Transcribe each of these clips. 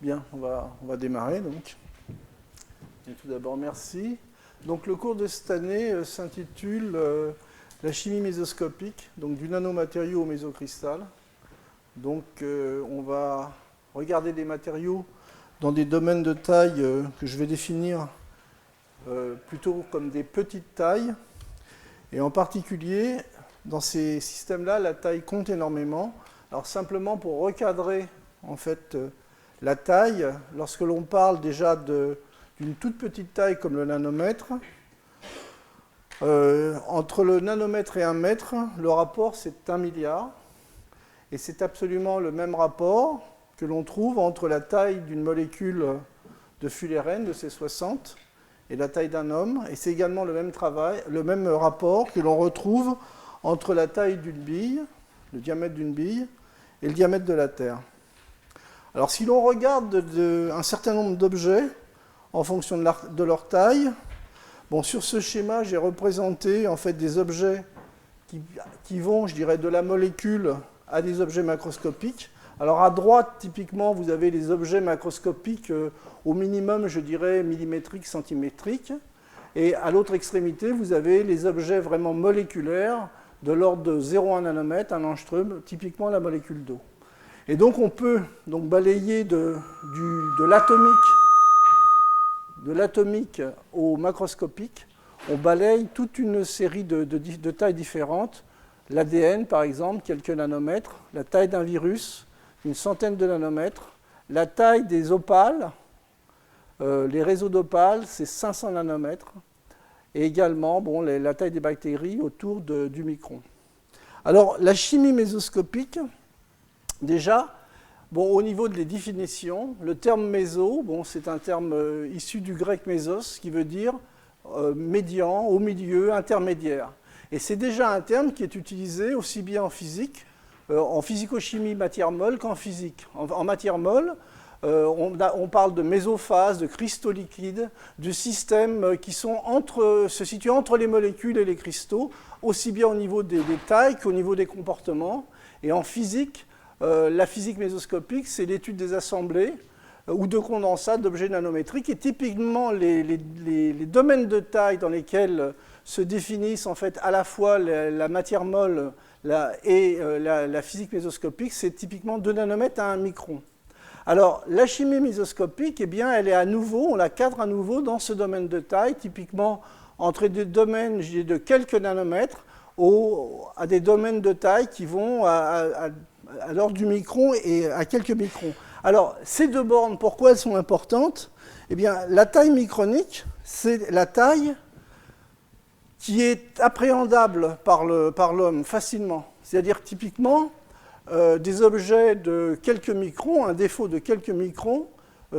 Bien, on va démarrer donc. Et tout d'abord, merci. Donc le cours de cette année s'intitule La chimie mésoscopique, donc du nanomatériau au mésocristal. Donc on va regarder des matériaux dans des domaines de taille que je vais définir plutôt comme des petites tailles. Et en particulier, dans ces systèmes-là, la taille compte énormément. Alors simplement pour recadrer en fait la taille, lorsque l'on parle déjà d'une toute petite taille comme le nanomètre, entre le nanomètre et 1 mètre, le rapport c'est 1 milliard. Et c'est absolument le même rapport que l'on trouve entre la taille d'une molécule de fullerène, de C60, et la taille d'un homme. Et c'est également le même rapport que l'on retrouve entre la taille d'une bille, le diamètre d'une bille, et le diamètre de la Terre. Alors si l'on regarde un certain nombre d'objets en fonction de leur taille, bon, sur ce schéma, j'ai représenté en fait des objets qui vont, je dirais, de la molécule à des objets macroscopiques. Alors à droite, typiquement, vous avez les objets macroscopiques au minimum, je dirais, millimétriques, centimétriques. Et à l'autre extrémité, vous avez les objets vraiment moléculaires de l'ordre de 0,1 nanomètre, un angstrom, typiquement la molécule d'eau. Et donc on peut donc balayer de l'atomique au macroscopique. On balaye toute une série de tailles différentes. L'ADN, par exemple, quelques nanomètres. La taille d'un virus, une centaine de nanomètres. La taille des opales, les réseaux d'opales, c'est 500 nanomètres. Et également la taille des bactéries autour du micron. Alors, la chimie mésoscopique, déjà, au niveau des définitions, le terme méso, c'est un terme issu du grec mésos, qui veut dire médian, au milieu, intermédiaire. Et c'est déjà un terme qui est utilisé aussi bien en physique, en physico-chimie matière molle qu'en physique. En matière molle, on parle de mésophase, de cristaux liquides, de systèmes qui se situent entre les molécules et les cristaux, aussi bien au niveau des tailles qu'au niveau des comportements. Et en physique, la physique mésoscopique, c'est l'étude des assemblées ou de condensats d'objets nanométriques. Et typiquement, les domaines de taille dans lesquels se définissent en fait à la fois la matière molle et la physique mésoscopique, c'est typiquement 2 nanomètres à 1 micron. Alors, la chimie mésoscopique, eh bien, elle est à nouveau, on la cadre à nouveau dans ce domaine de taille, typiquement entre des domaines de quelques nanomètres à des domaines de taille qui vont à l'ordre du micron et à quelques microns. Alors, ces deux bornes, pourquoi elles sont importantes? Eh bien, la taille micronique, c'est la taille qui est appréhendable par l'homme facilement. C'est-à-dire, typiquement, des objets de quelques microns, un défaut de quelques microns,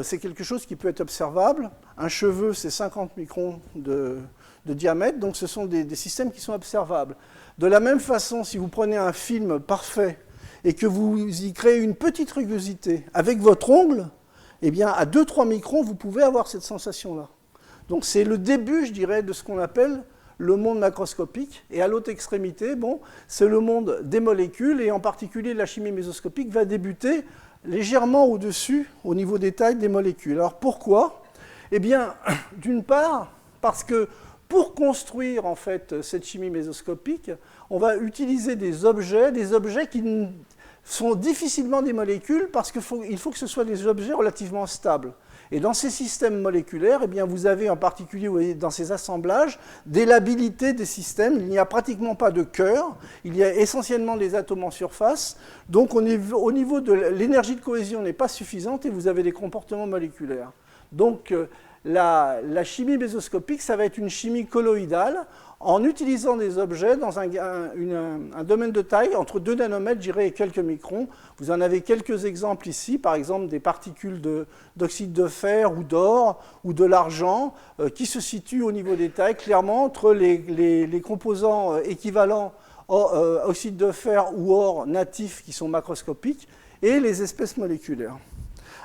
c'est quelque chose qui peut être observable. Un cheveu, c'est 50 microns de diamètre, donc ce sont des systèmes qui sont observables. De la même façon, si vous prenez un film parfait et que vous y créez une petite rugosité avec votre ongle, eh bien, à 2-3 microns, vous pouvez avoir cette sensation-là. Donc c'est le début, je dirais, de ce qu'on appelle le monde macroscopique, et à l'autre extrémité, c'est le monde des molécules, et en particulier la chimie mésoscopique va débuter légèrement au-dessus, au niveau des tailles des molécules. Alors pourquoi? Eh bien, d'une part, parce que pour construire en fait cette chimie mésoscopique, on va utiliser des objets qui sont difficilement des molécules, parce qu'il faut que ce soit des objets relativement stables. Et dans ces systèmes moléculaires, eh bien, vous avez en particulier, vous voyez, dans ces assemblages, des labilités des systèmes. Il n'y a pratiquement pas de cœur, il y a essentiellement des atomes en surface. Donc au niveau de l'énergie de cohésion n'est pas suffisante et vous avez des comportements moléculaires. Donc la chimie mésoscopique, ça va être une chimie colloïdale en utilisant des objets dans un domaine de taille entre 2 nanomètres, je dirais, et quelques microns. Vous en avez quelques exemples ici, par exemple des particules d'oxyde de fer ou d'or ou de l'argent qui se situent au niveau des tailles, clairement entre les composants équivalents oxyde de fer ou or natifs qui sont macroscopiques et les espèces moléculaires.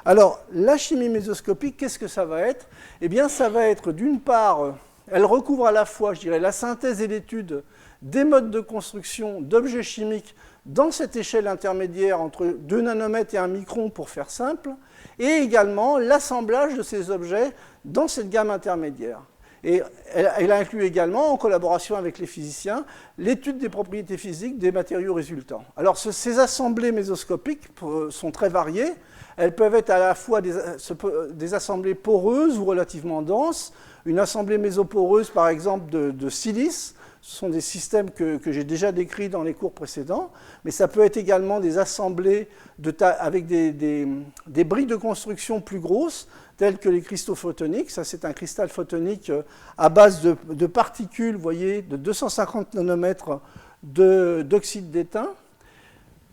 Alors, la chimie mésoscopique, qu'est-ce que ça va être? Eh bien, ça va être d'une part Elle recouvre à la fois, je dirais, la synthèse et l'étude des modes de construction d'objets chimiques dans cette échelle intermédiaire entre 2 nanomètres et 1 micron, pour faire simple, et également l'assemblage de ces objets dans cette gamme intermédiaire. Et elle inclut également, en collaboration avec les physiciens, l'étude des propriétés physiques des matériaux résultants. Alors, ces assemblées mésoscopiques sont très variées. Elles peuvent être à la fois des assemblées poreuses ou relativement denses. Une assemblée mésoporeuse, par exemple, de silice. Ce sont des systèmes que j'ai déjà décrits dans les cours précédents. Mais ça peut être également des assemblées avec des briques de construction plus grosses, tels que les cristaux photoniques. Ça, c'est un cristal photonique à base de particules, vous voyez, de 250 nanomètres d'oxyde d'étain.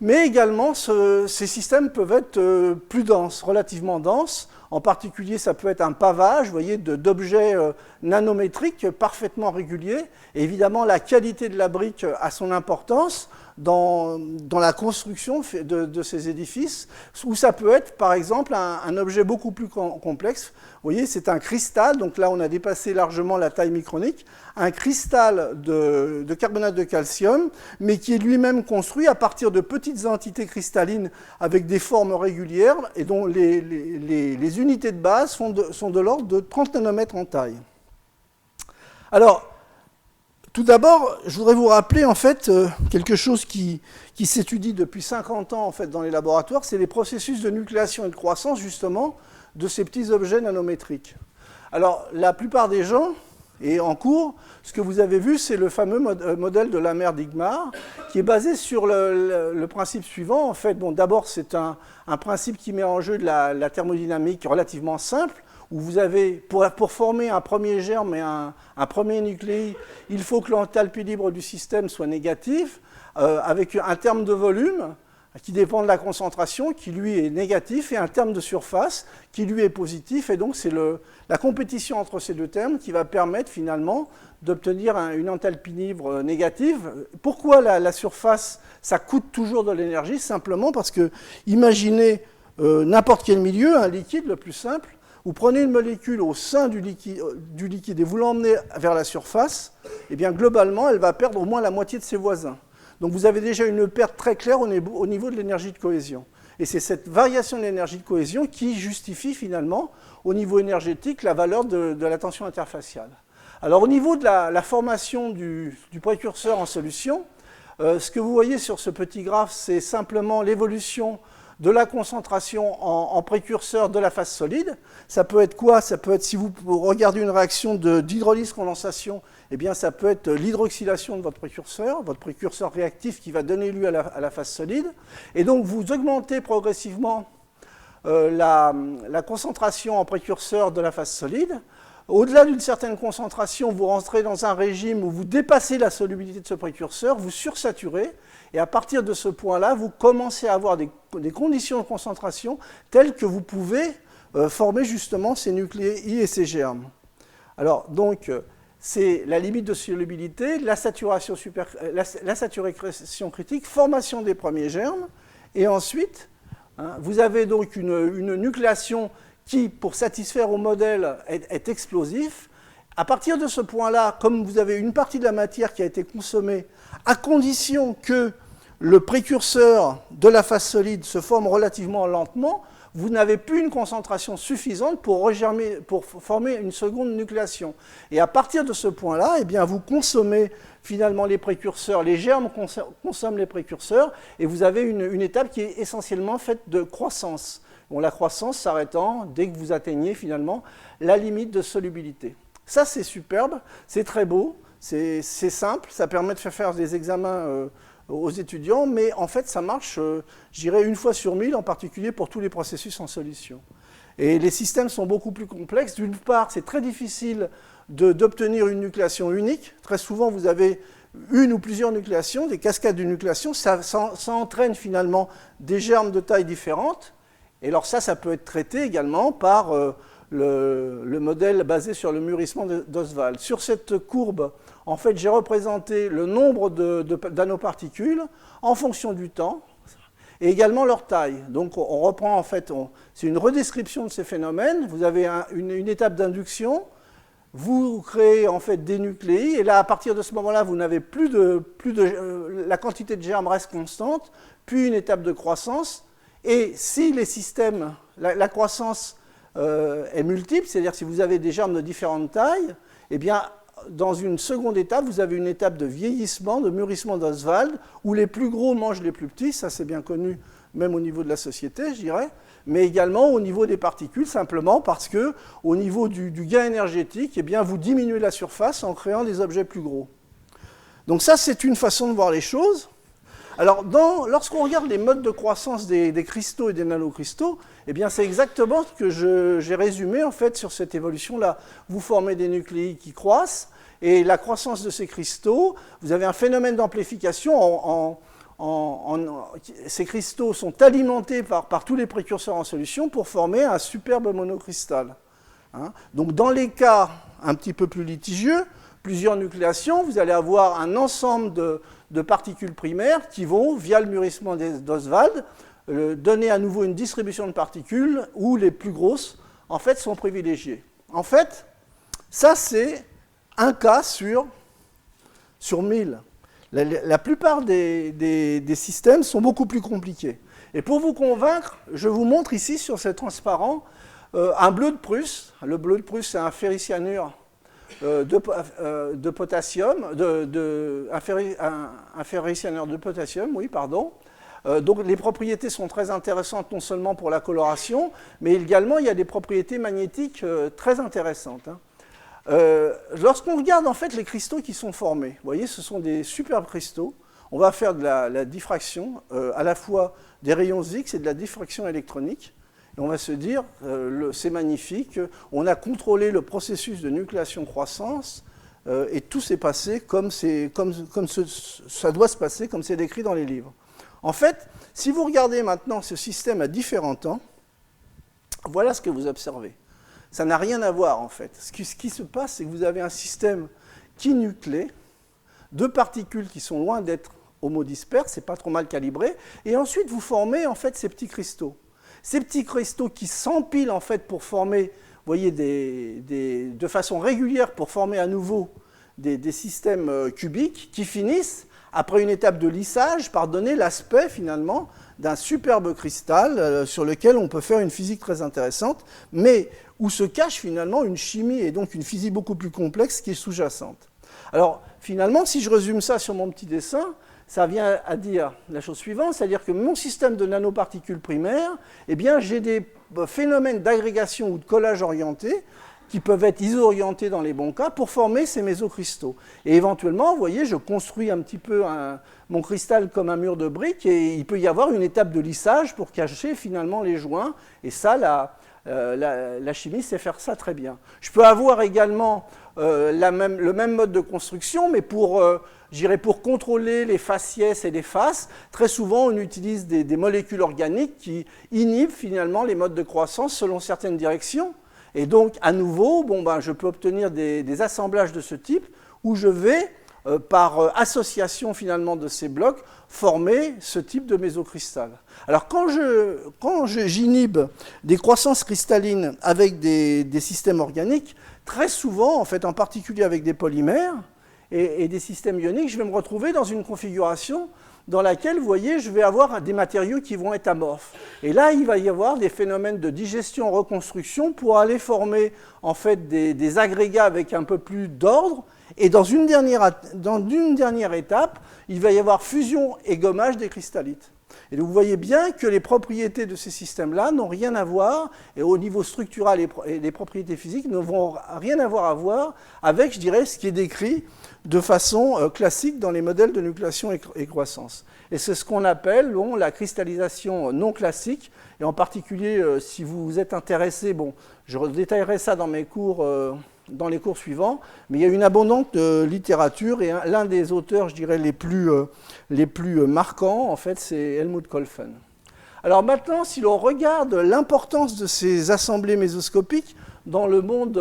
Mais également, ces systèmes peuvent être plus denses, relativement denses. En particulier, ça peut être un pavage, vous voyez, d'objets nanométriques parfaitement réguliers. Et évidemment, la qualité de la brique a son importance dans la construction de ces édifices, où ça peut être, par exemple, un objet beaucoup plus complexe. Vous voyez, c'est un cristal, donc là, on a dépassé largement la taille micronique, un cristal de carbonate de calcium, mais qui est lui-même construit à partir de petites entités cristallines avec des formes régulières, et dont les unités de base sont de l'ordre de 30 nanomètres en taille. Alors, tout d'abord, je voudrais vous rappeler en fait quelque chose qui s'étudie depuis 50 ans en fait, dans les laboratoires, c'est les processus de nucléation et de croissance justement de ces petits objets nanométriques. Alors, la plupart des gens, et en cours, ce que vous avez vu, c'est le fameux modèle de Lamer-Digmar, qui est basé sur le principe suivant. En fait, bon, d'abord, c'est un principe qui met en jeu de la thermodynamique relativement simple, où vous avez, pour former un premier germe et un premier nucléi, il faut que l'enthalpie libre du système soit négative, avec un terme de volume qui dépend de la concentration, qui lui est négatif, et un terme de surface qui lui est positif. Et donc c'est la compétition entre ces deux termes qui va permettre finalement d'obtenir une enthalpie libre négative. Pourquoi la surface, ça coûte toujours de l'énergie? Simplement parce que, imaginez n'importe quel milieu, un liquide le plus simple, vous prenez une molécule au sein du liquide et vous l'emmenez vers la surface, et bien globalement, elle va perdre au moins la moitié de ses voisins. Donc vous avez déjà une perte très claire au niveau de l'énergie de cohésion. Et c'est cette variation de l'énergie de cohésion qui justifie finalement, au niveau énergétique, la valeur de la tension interfaciale. Alors au niveau de la formation du précurseur en solution, ce que vous voyez sur ce petit graphe, c'est simplement l'évolution de la concentration en précurseur de la phase solide. Ça peut être quoi? Ça peut être, si vous regardez une réaction d'hydrolyse-condensation, eh bien ça peut être l'hydroxylation de votre précurseur réactif qui va donner lieu à la phase solide. Et donc vous augmentez progressivement la concentration en précurseur de la phase solide. Au-delà d'une certaine concentration, vous rentrez dans un régime où vous dépassez la solubilité de ce précurseur, vous sursaturez, et à partir de ce point-là, vous commencez à avoir des conditions de concentration telles que vous pouvez former justement ces nucléi et ces germes. Alors, donc, c'est la limite de solubilité, la saturation critique, formation des premiers germes, et ensuite, vous avez donc une nucléation qui, pour satisfaire au modèle, est explosif. À partir de ce point-là, comme vous avez une partie de la matière qui a été consommée, à condition que le précurseur de la phase solide se forme relativement lentement, vous n'avez plus une concentration suffisante pour former une seconde nucléation. Et à partir de ce point-là, eh bien, vous consommez finalement les précurseurs, les germes consomment les précurseurs, et vous avez une étape qui est essentiellement faite de croissance. Bon, la croissance s'arrêtant dès que vous atteignez finalement la limite de solubilité. Ça, c'est superbe, c'est très beau, c'est simple, ça permet de faire des examens aux étudiants, mais en fait, ça marche, je dirais, 1 fois sur 1000, en particulier pour tous les processus en solution. Et les systèmes sont beaucoup plus complexes. D'une part, c'est très difficile d'obtenir une nucléation unique. Très souvent, vous avez une ou plusieurs nucléations, des cascades de nucléations. Ça entraîne finalement des germes de taille différentes. Et alors ça peut être traité également par le modèle basé sur le mûrissement d'Ostwald. Sur cette courbe, en fait, j'ai représenté le nombre de nanoparticules en fonction du temps et également leur taille. Donc on reprend en fait, c'est une redescription de ces phénomènes. Vous avez une étape d'induction, vous créez en fait des nucléi, et là, à partir de ce moment-là, vous n'avez la quantité de germes reste constante, puis une étape de croissance, et si les systèmes, la croissance est multiple, c'est-à-dire si vous avez des germes de différentes tailles, eh bien, dans une seconde étape, vous avez une étape de vieillissement, de mûrissement d'Oswald, où les plus gros mangent les plus petits, ça c'est bien connu même au niveau de la société, je dirais, mais également au niveau des particules, simplement parce que au niveau du gain énergétique, eh bien, vous diminuez la surface en créant des objets plus gros. Donc ça, c'est une façon de voir les choses. Alors, lorsqu'on regarde les modes de croissance des cristaux et des nanocristaux, eh bien, c'est exactement ce que j'ai résumé en fait sur cette évolution-là. Vous formez des nucléi qui croissent, et la croissance de ces cristaux, vous avez un phénomène d'amplification. Ces cristaux sont alimentés par tous les précurseurs en solution pour former un superbe monocristal. Hein. Donc, dans les cas un petit peu plus litigieux, plusieurs nucléations, vous allez avoir un ensemble de particules primaires qui vont, via le mûrissement d'Oswald, donner à nouveau une distribution de particules où les plus grosses, en fait, sont privilégiées. En fait, ça, c'est un cas sur 1000. La plupart des systèmes sont beaucoup plus compliqués. Et pour vous convaincre, je vous montre ici, sur ce transparent, un bleu de Prusse. Le bleu de Prusse, c'est un ferricyanure de potassium, un ferricyanure de potassium, oui, pardon. Donc les propriétés sont très intéressantes, non seulement pour la coloration, mais également il y a des propriétés magnétiques très intéressantes. Hein. Lorsqu'on regarde en fait les cristaux qui sont formés, vous voyez, ce sont des superbes cristaux. On va faire de la diffraction, à la fois des rayons X et de la diffraction électronique. Et on va se dire, c'est magnifique, on a contrôlé le processus de nucléation-croissance et tout s'est passé comme ça doit se passer, comme c'est décrit dans les livres. En fait, si vous regardez maintenant ce système à différents temps, voilà ce que vous observez. Ça n'a rien à voir, en fait. Ce qui se passe, c'est que vous avez un système qui nuclée, deux particules qui sont loin d'être homodisperses, c'est pas trop mal calibré, et ensuite vous formez, en fait, ces petits cristaux. Ces petits cristaux qui s'empilent, en fait, pour former, vous voyez, de façon régulière, pour former à nouveau des systèmes cubiques, qui finissent, après une étape de lissage, par donner l'aspect, finalement, d'un superbe cristal sur lequel on peut faire une physique très intéressante, mais où se cache finalement une chimie et donc une physique beaucoup plus complexe qui est sous-jacente. Alors finalement, si je résume ça sur mon petit dessin, ça vient à dire la chose suivante, c'est-à-dire que mon système de nanoparticules primaires, eh bien j'ai des phénomènes d'agrégation ou de collage orienté qui peuvent être iso-orientés dans les bons cas pour former ces mésocristaux. Et éventuellement, vous voyez, je construis un petit peu mon cristal comme un mur de briques et il peut y avoir une étape de lissage pour cacher finalement les joints. Et ça, la chimie sait faire ça très bien. Je peux avoir également le même mode de construction, mais pour contrôler les faciès et les faces, très souvent on utilise des molécules organiques qui inhibent finalement les modes de croissance selon certaines directions. Et donc, à nouveau, je peux obtenir des assemblages de ce type où je vais, par association finalement de ces blocs, former ce type de mésocristal. Alors, quand j'inhibe des croissances cristallines avec des systèmes organiques, très souvent, en fait, en particulier avec des polymères et des systèmes ioniques, je vais me retrouver dans une configuration dans laquelle, vous voyez, je vais avoir des matériaux qui vont être amorphes. Et là, il va y avoir des phénomènes de digestion-reconstruction pour aller former, en fait, des agrégats avec un peu plus d'ordre. Et dans une dernière étape, il va y avoir fusion et gommage des cristallites. Et donc, vous voyez bien que les propriétés de ces systèmes-là n'ont rien à voir, et au niveau structural et les propriétés physiques ne vont rien avoir à voir avec, je dirais, ce qui est décrit de façon classique dans les modèles de nucléation et croissance. Et c'est ce qu'on appelle la cristallisation non classique, et en particulier, si vous êtes intéressé, je détaillerai ça dans mes cours, dans les cours suivants, mais il y a une abondante littérature, et l'un des auteurs, je dirais, les plus marquants, en fait, c'est Helmut Kolfen. Alors maintenant, si l'on regarde l'importance de ces assemblées mésoscopiques dans le monde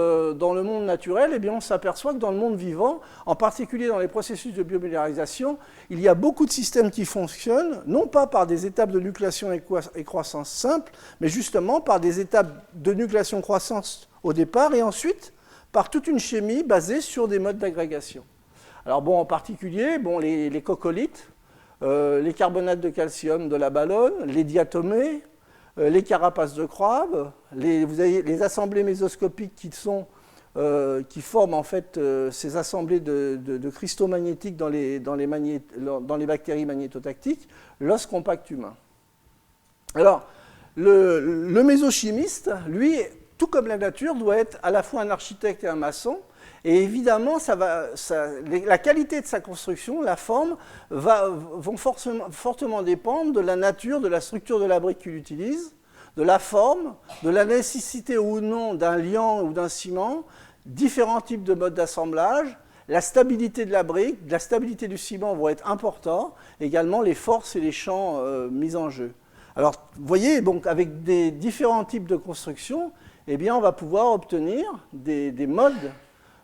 naturel, eh bien on s'aperçoit que dans le monde vivant, en particulier dans les processus de biomodularisation, il y a beaucoup de systèmes qui fonctionnent, non pas par des étapes de nucléation et croissance simples, mais justement par des étapes de nucléation-croissance au départ, et ensuite par toute une chimie basée sur des modes d'agrégation. Alors bon, en particulier, bon, les coccolithes, les carbonates de calcium de la Ballonne, les diatomées, les carapaces de crabe, vous avez les assemblées mésoscopiques qui forment en fait ces assemblées de cristaux magnétiques dans les bactéries magnétotactiques, l'os compact humain. Alors, le mésochimiste, lui, tout comme la nature, doit être à la fois un architecte et un maçon. Et évidemment, la qualité de sa construction, la forme, vont fortement dépendre de la nature, de la structure de la brique qu'il utilise, de la forme, de la nécessité ou non d'un liant ou d'un ciment, différents types de modes d'assemblage, la stabilité de la brique, la stabilité du ciment vont être importants, également les forces et les champs mis en jeu. Alors, vous voyez, donc, avec des différents types de construction, eh bien, on va pouvoir obtenir des modes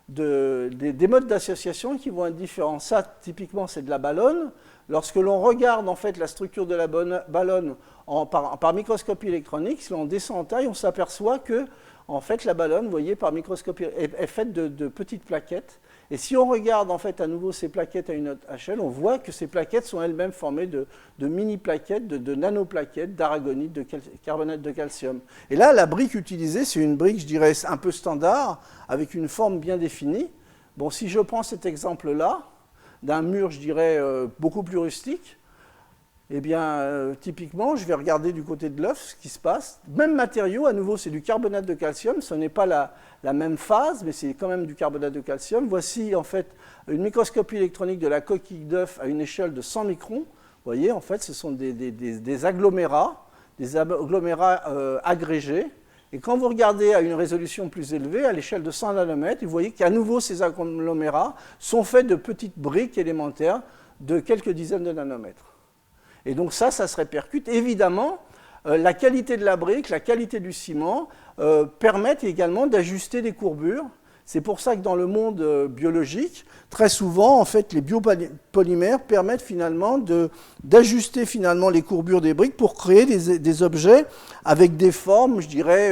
d'association qui vont être différents. Ça, typiquement, c'est de la Ballonne. Lorsque l'on regarde en fait la structure de la Ballonne par microscopie électronique, si l'on descend en taille, on s'aperçoit que en fait, la Ballonne, vous voyez, par microscopie, est faite de petites plaquettes. Et si on regarde en fait à nouveau ces plaquettes à une autre échelle, on voit que ces plaquettes sont elles-mêmes formées de mini-plaquettes, de nanoplaquettes, d'aragonite, de carbonate de calcium. Et là, la brique utilisée, c'est une brique, je dirais, un peu standard, avec une forme bien définie. Bon, si je prends cet exemple-là, d'un mur, je dirais, beaucoup plus rustique, eh bien, typiquement, je vais regarder du côté de l'œuf ce qui se passe. Même matériau, à nouveau, c'est du carbonate de calcium. Ce n'est pas la même phase, mais c'est quand même du carbonate de calcium. Voici, en fait, une microscopie électronique de la coquille d'œuf à une échelle de 100 microns. Vous voyez, en fait, ce sont des agglomérats agrégés. Et quand vous regardez à une résolution plus élevée, à l'échelle de 100 nanomètres, vous voyez qu'à nouveau, ces agglomérats sont faits de petites briques élémentaires de quelques dizaines de nanomètres. Et donc ça se répercute. Évidemment, la qualité de la brique, la qualité du ciment permettent également d'ajuster des courbures. C'est pour ça que dans le monde biologique, très souvent, en fait, les biopolymères permettent finalement d'ajuster finalement les courbures des briques pour créer des objets avec des formes, je dirais,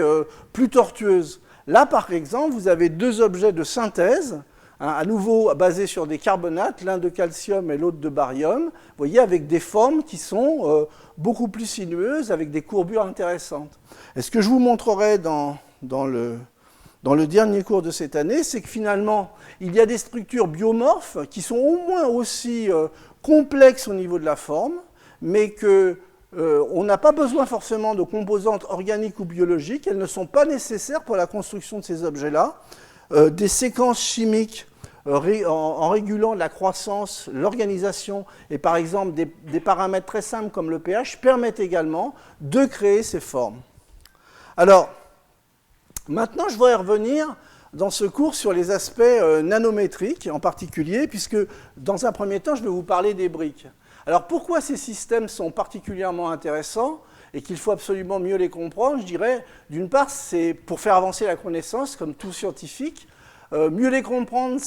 plus tortueuses. Là, par exemple, vous avez deux objets de synthèse, à nouveau basés sur des carbonates, l'un de calcium et l'autre de barium, vous voyez, avec des formes qui sont beaucoup plus sinueuses, avec des courbures intéressantes. Et ce que je vous montrerai dans le dernier cours de cette année, c'est que finalement, il y a des structures biomorphes qui sont au moins aussi complexes au niveau de la forme, mais qu'on n'a pas besoin forcément de composantes organiques ou biologiques, elles ne sont pas nécessaires pour la construction de ces objets-là. Des séquences chimiques en régulant la croissance, l'organisation et par exemple des paramètres très simples comme le pH permettent également de créer ces formes. Alors, maintenant je voudrais revenir dans ce cours sur les aspects nanométriques en particulier, puisque dans un premier temps je vais vous parler des briques. Alors pourquoi ces systèmes sont particulièrement intéressants et qu'il faut absolument mieux les comprendre, je dirais, d'une part, c'est pour faire avancer la connaissance, comme tout scientifique. Mieux les comprendre,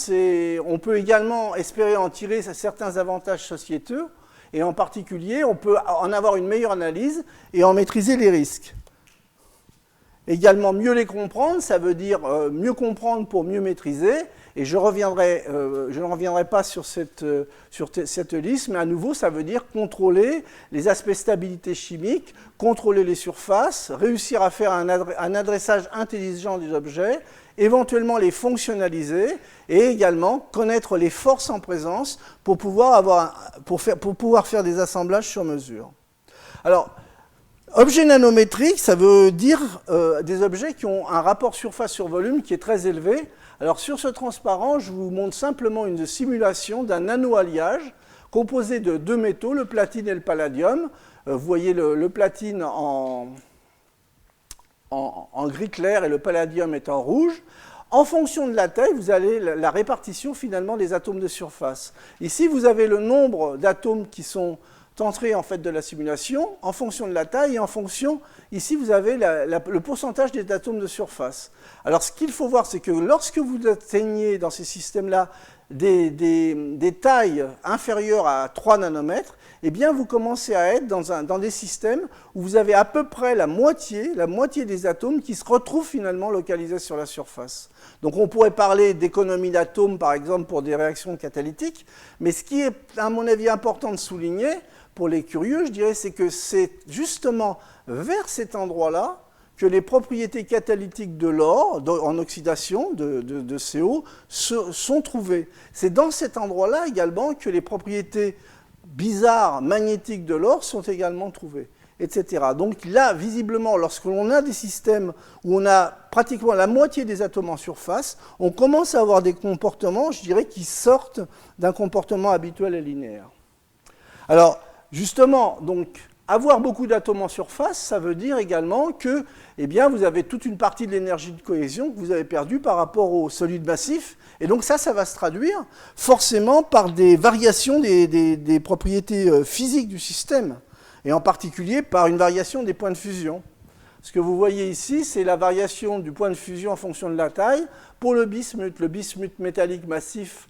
on peut également espérer en tirer certains avantages sociétaux, et en particulier, on peut en avoir une meilleure analyse et en maîtriser les risques. Également, mieux les comprendre, ça veut dire mieux comprendre pour mieux maîtriser, et je ne reviendrai pas sur cette liste, mais à nouveau, ça veut dire contrôler les aspects stabilité chimique, contrôler les surfaces, réussir à faire un adressage intelligent des objets, éventuellement les fonctionnaliser, et également connaître les forces en présence pour pouvoir faire des assemblages sur mesure. Alors, objet nanométrique, ça veut dire des objets qui ont un rapport surface sur volume qui est très élevé. Alors sur ce transparent, je vous montre simplement une simulation d'un nano-alliage composé de deux métaux, le platine et le palladium. Vous voyez le platine en gris clair et le palladium est en rouge. En fonction de la taille, vous avez la répartition finalement des atomes de surface. Ici, vous avez le nombre d'atomes qui sont entrée en fait de la simulation en fonction de la taille et en fonction, ici vous avez le pourcentage des atomes de surface. Alors ce qu'il faut voir, c'est que lorsque vous atteignez dans ces systèmes-là des tailles inférieures à 3 nanomètres, eh bien vous commencez à être dans des systèmes où vous avez à peu près la moitié des atomes qui se retrouvent finalement localisés sur la surface. Donc on pourrait parler d'économie d'atomes, par exemple, pour des réactions catalytiques, mais ce qui est, à mon avis, important de souligner, pour les curieux, je dirais, c'est que c'est justement vers cet endroit-là que les propriétés catalytiques de l'or, en oxydation de CO, sont trouvées. C'est dans cet endroit-là également que les propriétés bizarres magnétiques de l'or sont également trouvées, etc. Donc là, visiblement, lorsque l'on a des systèmes où on a pratiquement la moitié des atomes en surface, on commence à avoir des comportements, je dirais, qui sortent d'un comportement habituel et linéaire. Alors, justement, donc, avoir beaucoup d'atomes en surface, ça veut dire également que, eh bien, vous avez toute une partie de l'énergie de cohésion que vous avez perdue par rapport au solide massif. Et donc ça va se traduire forcément par des variations des propriétés physiques du système, et en particulier par une variation des points de fusion. Ce que vous voyez ici, c'est la variation du point de fusion en fonction de la taille. Pour le bismuth métallique massif,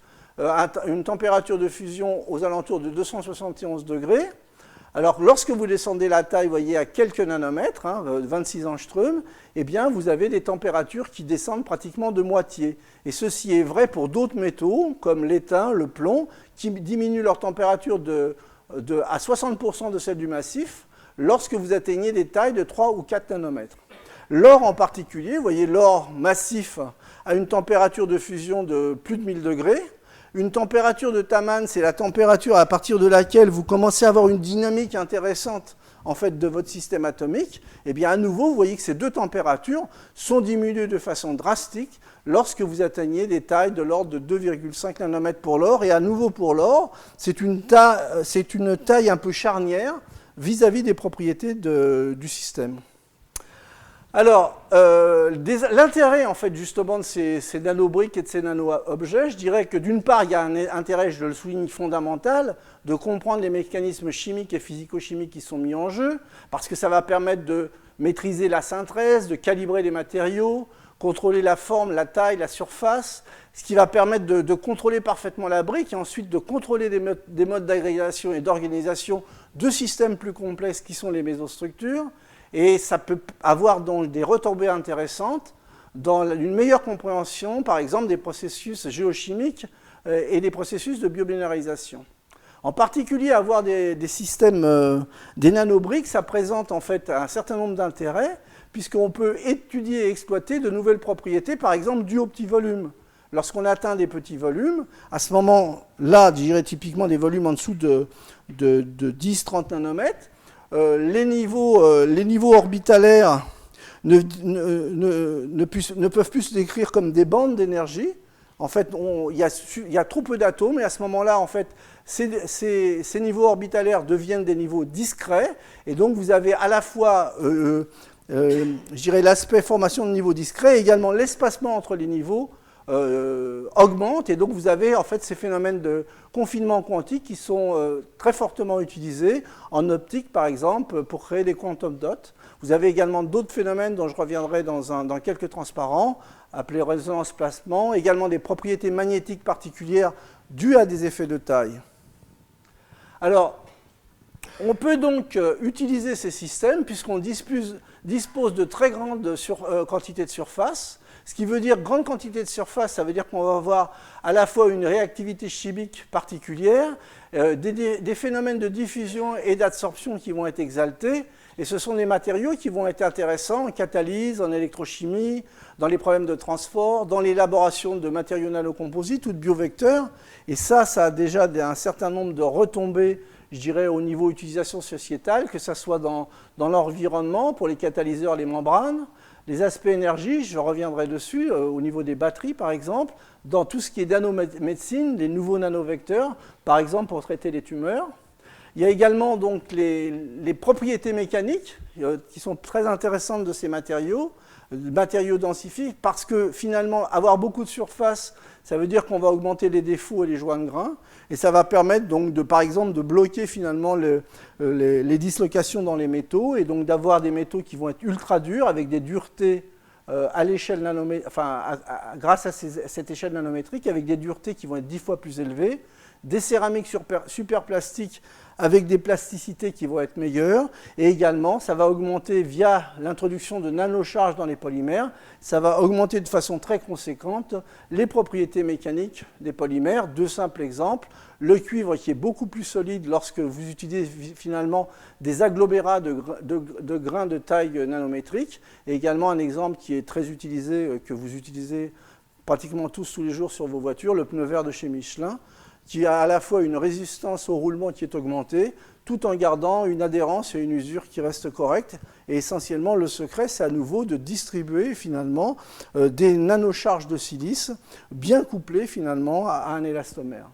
une température de fusion aux alentours de 271 degrés. Alors, lorsque vous descendez la taille, vous voyez, à quelques nanomètres, 26 angstroms, eh bien, vous avez des températures qui descendent pratiquement de moitié. Et ceci est vrai pour d'autres métaux, comme l'étain, le plomb, qui diminuent leur température à 60% de celle du massif, lorsque vous atteignez des tailles de 3 ou 4 nanomètres. L'or en particulier, vous voyez, l'or massif a une température de fusion de plus de 1000 degrés. Une température de Taman, c'est la température à partir de laquelle vous commencez à avoir une dynamique intéressante en fait, de votre système atomique. Et bien à nouveau, vous voyez que ces deux températures sont diminuées de façon drastique lorsque vous atteignez des tailles de l'ordre de 2,5 nanomètres pour l'or. Et à nouveau pour l'or, c'est une taille un peu charnière vis-à-vis des propriétés du système. Alors, l'intérêt, en fait, justement, de ces nanobriques et de ces nano-objets, je dirais que d'une part, il y a un intérêt, je le souligne, fondamental, de comprendre les mécanismes chimiques et physico-chimiques qui sont mis en jeu, parce que ça va permettre de maîtriser la synthèse, de calibrer les matériaux, contrôler la forme, la taille, la surface, ce qui va permettre de contrôler parfaitement la brique et ensuite de contrôler des modes d'agrégation et d'organisation de systèmes plus complexes qui sont les mésostructures. Et ça peut avoir donc des retombées intéressantes dans une meilleure compréhension, par exemple, des processus géochimiques et des processus de biobinéralisation. En particulier, avoir des systèmes, des nanobriques, ça présente en fait un certain nombre d'intérêts, puisqu'on peut étudier et exploiter de nouvelles propriétés, par exemple, dues au petit volume. Lorsqu'on atteint des petits volumes, à ce moment-là, je dirais typiquement des volumes en dessous de 10-30 nanomètres, les niveaux orbitalaires ne peuvent plus se décrire comme des bandes d'énergie. En fait, il y a trop peu d'atomes, et à ce moment-là, en fait, ces niveaux orbitalaires deviennent des niveaux discrets, et donc vous avez à la fois, je dirais, l'aspect formation de niveaux discrets, et également l'espacement entre les niveaux augmente, et donc vous avez en fait ces phénomènes de confinement quantique qui sont très fortement utilisés en optique, par exemple, pour créer des quantum dots. Vous avez également d'autres phénomènes dont je reviendrai dans quelques transparents, appelés résonance-placement, également des propriétés magnétiques particulières dues à des effets de taille. Alors, on peut donc utiliser ces systèmes puisqu'on dispose de très grandes quantités de surface. Ce qui veut dire grande quantité de surface, ça veut dire qu'on va avoir à la fois une réactivité chimique particulière, des phénomènes de diffusion et d'absorption qui vont être exaltés, et ce sont des matériaux qui vont être intéressants en catalyse, en électrochimie, dans les problèmes de transport, dans l'élaboration de matériaux nanocomposites ou de biovecteurs, et ça a déjà un certain nombre de retombées, je dirais, au niveau utilisation sociétale, que ce soit dans l'environnement, pour les catalyseurs, les membranes, les aspects énergie, je reviendrai dessus, au niveau des batteries par exemple, dans tout ce qui est nanomédecine, des nouveaux nanovecteurs, par exemple pour traiter les tumeurs. Il y a également donc les propriétés mécaniques qui sont très intéressantes de ces matériaux densifiés, parce que finalement avoir beaucoup de surface, ça veut dire qu'on va augmenter les défauts et les joints de grains, et ça va permettre donc par exemple de bloquer finalement les dislocations dans les métaux, et donc d'avoir des métaux qui vont être ultra durs avec des duretés à l'échelle nanométrique, grâce à cette échelle nanométrique, avec des duretés qui vont être 10 fois plus élevées, des céramiques superplastiques avec des plasticités qui vont être meilleures, et également, ça va augmenter via l'introduction de nanocharges dans les polymères, ça va augmenter de façon très conséquente les propriétés mécaniques des polymères. Deux simples exemples, le cuivre qui est beaucoup plus solide lorsque vous utilisez finalement des agglomérats de grains de taille nanométrique, et également un exemple qui est très utilisé, que vous utilisez pratiquement tous les jours sur vos voitures, le pneu vert de chez Michelin, qui a à la fois une résistance au roulement qui est augmentée, tout en gardant une adhérence et une usure qui restent correctes. Et essentiellement, le secret, c'est à nouveau de distribuer finalement des nanocharges de silice bien couplées finalement à un élastomère.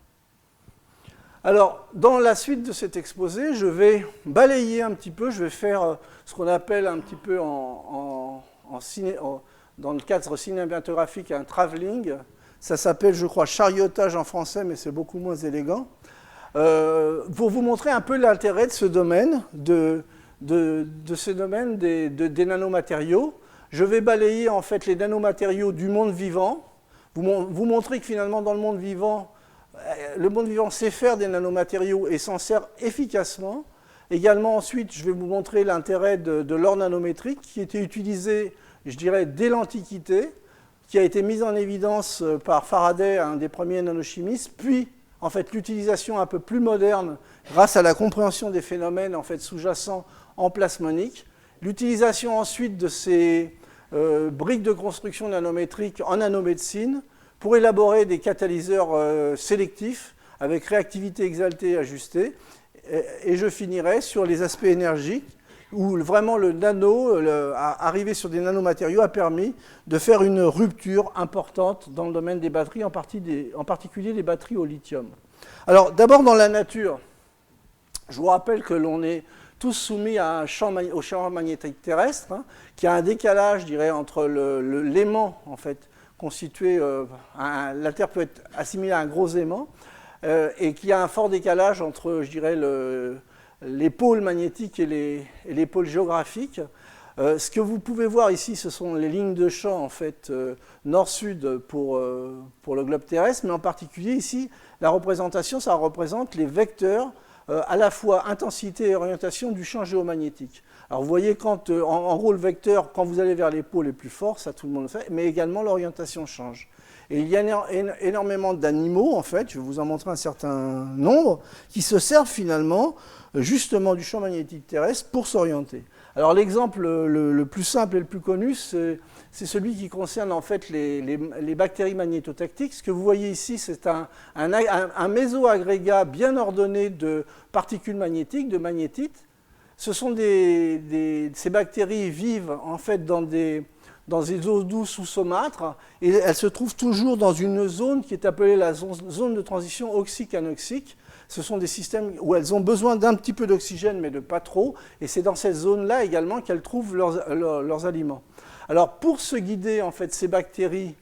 Alors, dans la suite de cet exposé, je vais balayer un petit peu, je vais faire ce qu'on appelle un petit peu dans le cadre cinématographique un travelling. Ça s'appelle, je crois, chariotage en français, mais c'est beaucoup moins élégant. Pour vous montrer un peu l'intérêt de ce domaine, des nanomatériaux. Je vais balayer en fait les nanomatériaux du monde vivant, vous montrer que finalement dans le monde vivant sait faire des nanomatériaux et s'en sert efficacement. Également ensuite, je vais vous montrer l'intérêt de l'or nanométrique qui était utilisé, je dirais, dès l'Antiquité, qui a été mise en évidence par Faraday, un des premiers nanochimistes, puis en fait l'utilisation un peu plus moderne grâce à la compréhension des phénomènes en fait sous-jacents en plasmonique, l'utilisation ensuite de ces briques de construction nanométrique en nanomédecine pour élaborer des catalyseurs sélectifs avec réactivité exaltée et ajustée, et je finirai sur les aspects énergiques où vraiment le nano, arriver sur des nanomatériaux a permis de faire une rupture importante dans le domaine des batteries, en particulier les batteries au lithium. Alors d'abord dans la nature, je vous rappelle que l'on est tous soumis à au champ magnétique terrestre, qui a un décalage, je dirais, entre l'aimant en fait, constitué, la Terre peut être assimilée à un gros aimant, et qui a un fort décalage entre, je dirais, les pôles magnétiques et les pôles géographiques. Ce que vous pouvez voir ici, ce sont les lignes de champ en fait, nord-sud pour le globe terrestre, mais en particulier ici, la représentation, ça représente les vecteurs à la fois intensité et orientation du champ géomagnétique. Alors vous voyez, en gros, le vecteur, quand vous allez vers les pôles les plus forts, ça tout le monde le fait, mais également l'orientation change. Et il y a énormément d'animaux, en fait, je vais vous en montrer un certain nombre, qui se servent finalement justement du champ magnétique terrestre pour s'orienter. Alors l'exemple le plus simple et le plus connu, c'est celui qui concerne en fait les bactéries magnétotactiques. Ce que vous voyez ici, c'est un mésoagrégat bien ordonné de particules magnétiques, de magnétites. Ces bactéries vivent en fait dans des eaux douces ou saumâtres, et elles se trouvent toujours dans une zone qui est appelée la zone de transition oxyque-anoxique. Ce sont des systèmes où elles ont besoin d'un petit peu d'oxygène, mais de pas trop, et c'est dans cette zone-là également qu'elles trouvent leurs aliments. Alors pour se guider, en fait, ces bactéries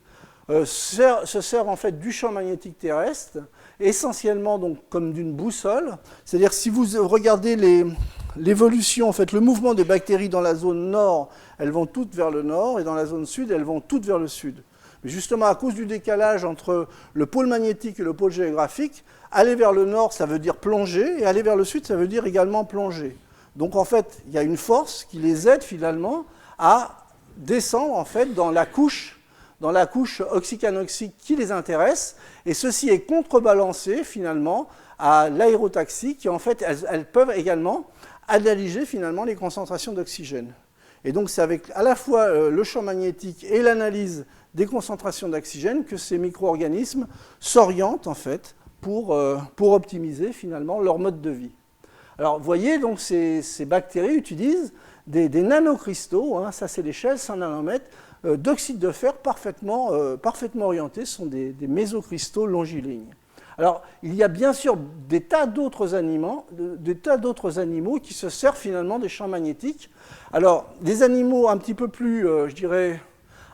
se servent en fait du champ magnétique terrestre, essentiellement donc comme d'une boussole. C'est-à-dire si vous regardez l'évolution, en fait, le mouvement des bactéries dans la zone nord, elles vont toutes vers le nord, et dans la zone sud, elles vont toutes vers le sud. Mais justement, à cause du décalage entre le pôle magnétique et le pôle géographique, aller vers le nord, ça veut dire plonger, et aller vers le sud, ça veut dire également plonger. Donc en fait, il y a une force qui les aide finalement à descendre en fait dans la couche oxyque-anoxique qui les intéresse, et ceci est contrebalancé finalement à l'aérotaxie, qui en fait, elles peuvent également analyser finalement les concentrations d'oxygène. Et donc c'est avec à la fois le champ magnétique et l'analyse des concentrations d'oxygène que ces micro-organismes s'orientent en fait pour optimiser finalement leur mode de vie. Alors vous voyez, donc ces bactéries utilisent des nanocristaux, ça c'est l'échelle 100 nanomètres, d'oxyde de fer parfaitement orientés, ce sont des mésocristaux longilignes. Alors, il y a bien sûr des tas d'autres animaux qui se servent finalement des champs magnétiques. Alors, des animaux un petit peu plus, je dirais,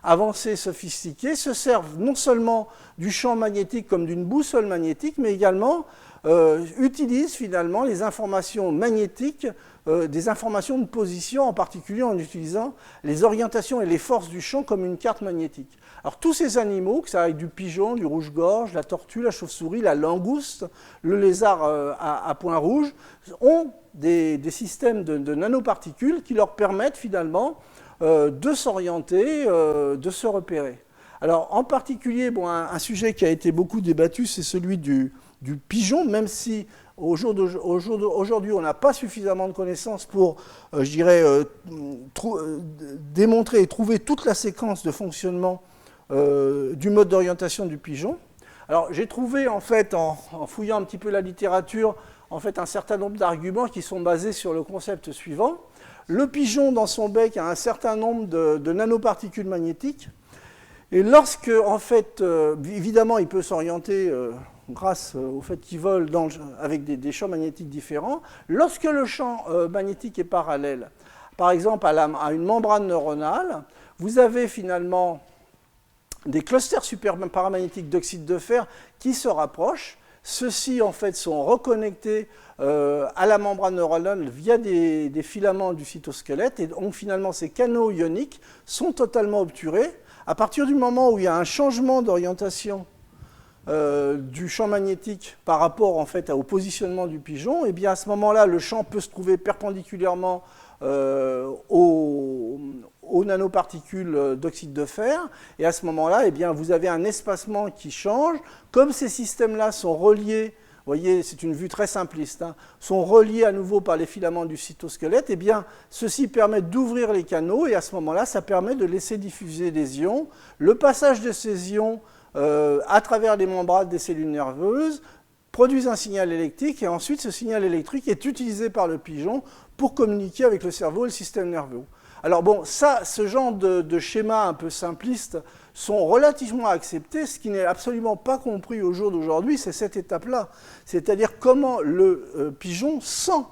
avancés, sophistiqués, se servent non seulement du champ magnétique comme d'une boussole magnétique, mais également utilisent finalement les informations magnétiques, des informations de position, en particulier en utilisant les orientations et les forces du champ comme une carte magnétique. Alors tous ces animaux, que ça aille du pigeon, du rouge-gorge, la tortue, la chauve-souris, la langouste, le lézard à points rouges, ont des systèmes de nanoparticules qui leur permettent finalement de s'orienter, de se repérer. Alors en particulier, bon, un sujet qui a été beaucoup débattu, c'est celui du pigeon, même si aujourd'hui on n'a pas suffisamment de connaissances pour, je dirais, démontrer et trouver toute la séquence de fonctionnement du mode d'orientation du pigeon. Alors j'ai trouvé en fait, en fouillant un petit peu la littérature, en fait un certain nombre d'arguments qui sont basés sur le concept suivant. Le pigeon dans son bec a un certain nombre de nanoparticules magnétiques. Et lorsque, en fait, évidemment, il peut s'orienter grâce au fait qu'il vole avec des champs magnétiques différents. Lorsque le champ magnétique est parallèle, par exemple à une membrane neuronale, vous avez finalement des clusters superparamagnétiques d'oxyde de fer qui se rapprochent. Ceux-ci, en fait, sont reconnectés à la membrane neuronale via des filaments du cytosquelette. Et donc, finalement, ces canaux ioniques sont totalement obturés. À partir du moment où il y a un changement d'orientation du champ magnétique par rapport en fait, au positionnement du pigeon, et bien à ce moment-là, le champ peut se trouver perpendiculairement aux nanoparticules d'oxyde de fer. Et à ce moment-là, eh bien, vous avez un espacement qui change. Comme ces systèmes-là sont reliés, vous voyez, c'est une vue très simpliste, hein, sont reliés à nouveau par les filaments du cytosquelette, eh bien, ceci permet d'ouvrir les canaux et à ce moment-là, ça permet de laisser diffuser des ions. Le passage de ces ions à travers les membranes des cellules nerveuses produit un signal électrique et ensuite ce signal électrique est utilisé par le pigeon pour communiquer avec le cerveau et le système nerveux. Alors bon, ça, ce genre de schéma un peu simpliste sont relativement acceptés. Ce qui n'est absolument pas compris au jour d'aujourd'hui, c'est cette étape-là. C'est-à-dire comment le pigeon sent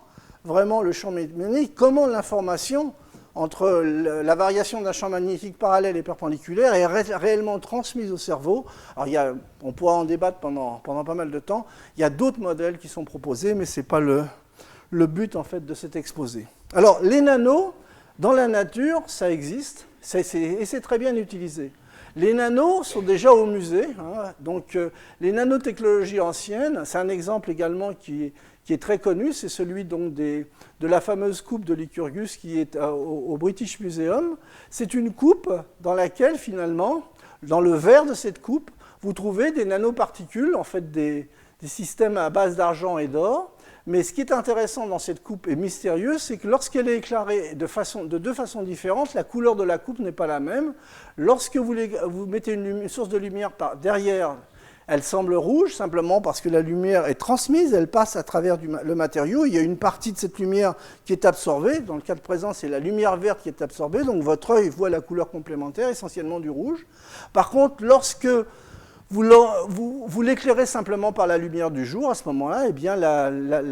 vraiment le champ magnétique, comment l'information entre la variation d'un champ magnétique parallèle et perpendiculaire est réellement transmise au cerveau. Alors on pourra en débattre pendant pas mal de temps. Il y a d'autres modèles qui sont proposés, mais ce n'est pas le but en fait, de cet exposé. Alors les nanos, dans la nature, ça existe et c'est très bien utilisé. Les nanos sont déjà au musée, hein, donc les nanotechnologies anciennes, c'est un exemple également qui est très connu, c'est celui donc de la fameuse coupe de Lycurgus qui est au British Museum. C'est une coupe dans laquelle finalement, dans le verre de cette coupe, vous trouvez des nanoparticules, en fait des systèmes à base d'argent et d'or. Mais ce qui est intéressant dans cette coupe et mystérieux, c'est que lorsqu'elle est éclairée de deux façons différentes, la couleur de la coupe n'est pas la même. Lorsque vous mettez une source de lumière derrière, elle semble rouge, simplement parce que la lumière est transmise, elle passe à travers le matériau. Il y a une partie de cette lumière qui est absorbée. Dans le cas de présent, c'est la lumière verte qui est absorbée. Donc votre œil voit la couleur complémentaire, essentiellement du rouge. Par contre, lorsque vous l'éclairez simplement par la lumière du jour, à ce moment-là, eh bien, la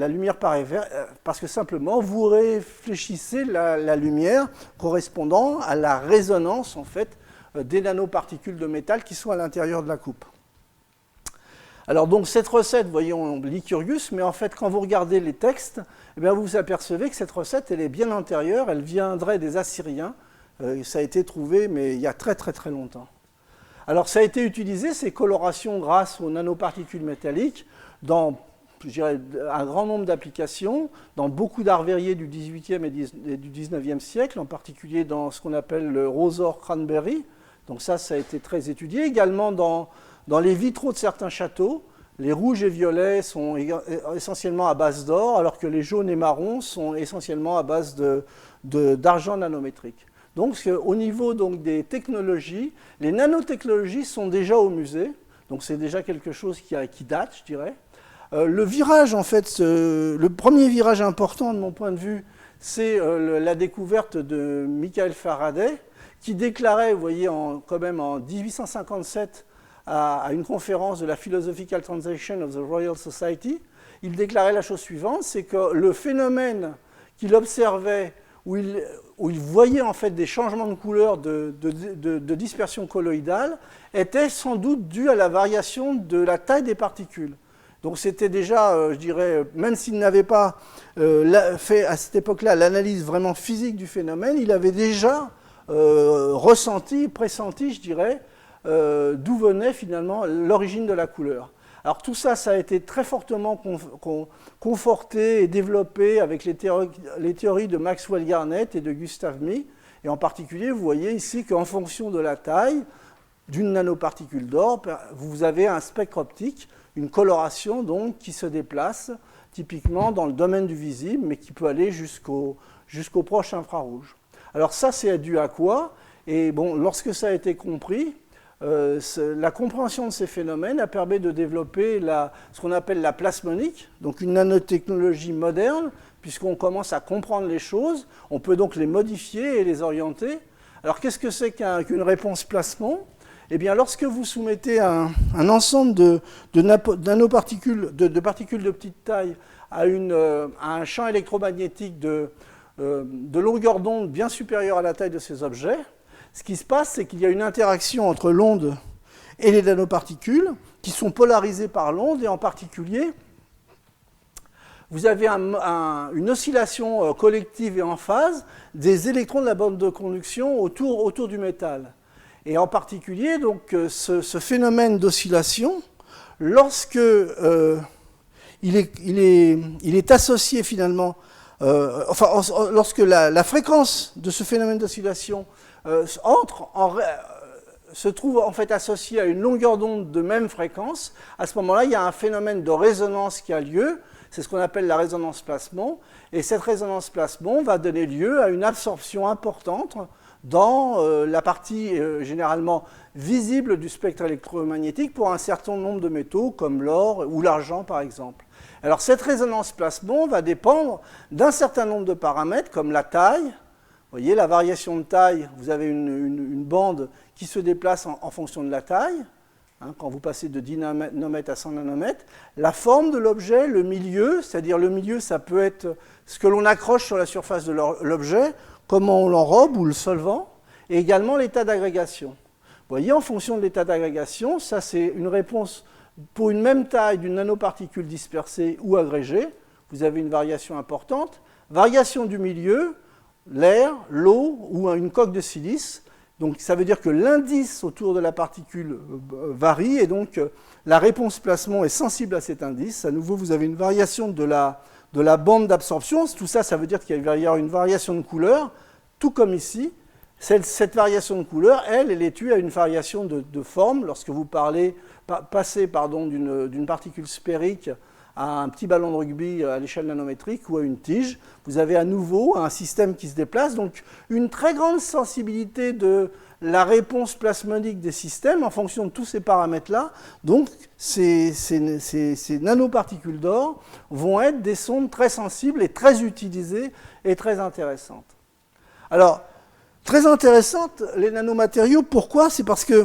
lumière paraît verte, parce que simplement, vous réfléchissez la lumière correspondant à la résonance, en fait, des nanoparticules de métal qui sont à l'intérieur de la coupe. Alors, donc, cette recette, voyons, Lycurgus, mais en fait, quand vous regardez les textes, eh bien, vous vous apercevez que cette recette, elle est bien antérieure, elle viendrait des Assyriens. Ça a été trouvé, mais il y a très, très, très longtemps. Alors, ça a été utilisé, ces colorations, grâce aux nanoparticules métalliques, dans, je dirais, un grand nombre d'applications, dans beaucoup d'arts verriers du XVIIIe et du XIXe siècle, en particulier dans ce qu'on appelle le rosor cranberry. Donc ça a été très étudié. Également dans les vitraux de certains châteaux, les rouges et violets sont essentiellement à base d'or, alors que les jaunes et marrons sont essentiellement à base d'argent nanométrique. Donc, au niveau donc, des technologies, les nanotechnologies sont déjà au musée. Donc, c'est déjà quelque chose qui date, je dirais. Le virage, en fait, le premier virage important de mon point de vue, c'est la découverte de Michael Faraday, qui déclarait, vous voyez, quand même en 1857, à une conférence de la Philosophical Transaction of the Royal Society, il déclarait la chose suivante, c'est que le phénomène qu'il observait, où il voyait en fait des changements de couleur de dispersion colloïdale, était sans doute dû à la variation de la taille des particules. Donc c'était déjà, je dirais, même s'il n'avait pas fait à cette époque-là l'analyse vraiment physique du phénomène, il avait déjà ressenti, pressenti, je dirais, d'où venait finalement l'origine de la couleur. Alors tout ça, ça a été très fortement conforté et développé avec les théories de Maxwell Garnett et de Gustav Mie. Et en particulier, vous voyez ici qu'en fonction de la taille d'une nanoparticule d'or, vous avez un spectre optique, une coloration donc qui se déplace typiquement dans le domaine du visible, mais qui peut aller jusqu'au proche infrarouge. Alors ça, c'est dû à quoi? Et bon, lorsque ça a été compris, la compréhension de ces phénomènes a permis de développer ce qu'on appelle la plasmonique, donc une nanotechnologie moderne, puisqu'on commence à comprendre les choses, on peut donc les modifier et les orienter. Alors qu'est-ce que c'est qu'une réponse plasmon? Eh bien, lorsque vous soumettez un ensemble de nanoparticules, de particules de petite taille à un champ électromagnétique de longueur d'onde bien supérieure à la taille de ces objets, ce qui se passe, c'est qu'il y a une interaction entre l'onde et les nanoparticules qui sont polarisées par l'onde, et en particulier, vous avez une oscillation collective et en phase des électrons de la bande de conduction autour du métal. Et en particulier, donc, ce phénomène d'oscillation, lorsque il est associé finalement, lorsque la fréquence de ce phénomène d'oscillation se trouve en fait associée à une longueur d'onde de même fréquence, à ce moment-là, il y a un phénomène de résonance qui a lieu. C'est ce qu'on appelle la résonance plasmon. Et cette résonance plasmon va donner lieu à une absorption importante dans la partie généralement visible du spectre électromagnétique pour un certain nombre de métaux comme l'or ou l'argent par exemple. Alors cette résonance plasmon va dépendre d'un certain nombre de paramètres comme la taille. Vous voyez, la variation de taille, vous avez une bande qui se déplace en fonction de la taille, hein, quand vous passez de 10 nanomètres à 100 nanomètres. La forme de l'objet, le milieu, c'est-à-dire le milieu, ça peut être ce que l'on accroche sur la surface de l'objet, comment on l'enrobe ou le solvant, et également l'état d'agrégation. Vous voyez, en fonction de l'état d'agrégation, ça c'est une réponse pour une même taille d'une nanoparticule dispersée ou agrégée, vous avez une variation importante. Variation du milieu, l'air, l'eau ou une coque de silice. Donc ça veut dire que l'indice autour de la particule varie, et donc la réponse plasmon est sensible à cet indice. À nouveau, vous avez une variation de la bande d'absorption. Tout ça, ça veut dire qu'il va y avoir une variation de couleur, tout comme ici. Cette variation de couleur, elle est due à une variation de forme. Lorsque vous passez d'une particule sphérique à un petit ballon de rugby à l'échelle nanométrique ou à une tige, vous avez à nouveau un système qui se déplace. Donc une très grande sensibilité de la réponse plasmonique des systèmes en fonction de tous ces paramètres-là. Donc ces nanoparticules d'or vont être des sondes très sensibles et très utilisées et très intéressantes. Alors, très intéressantes, les nanomatériaux, pourquoi? C'est parce que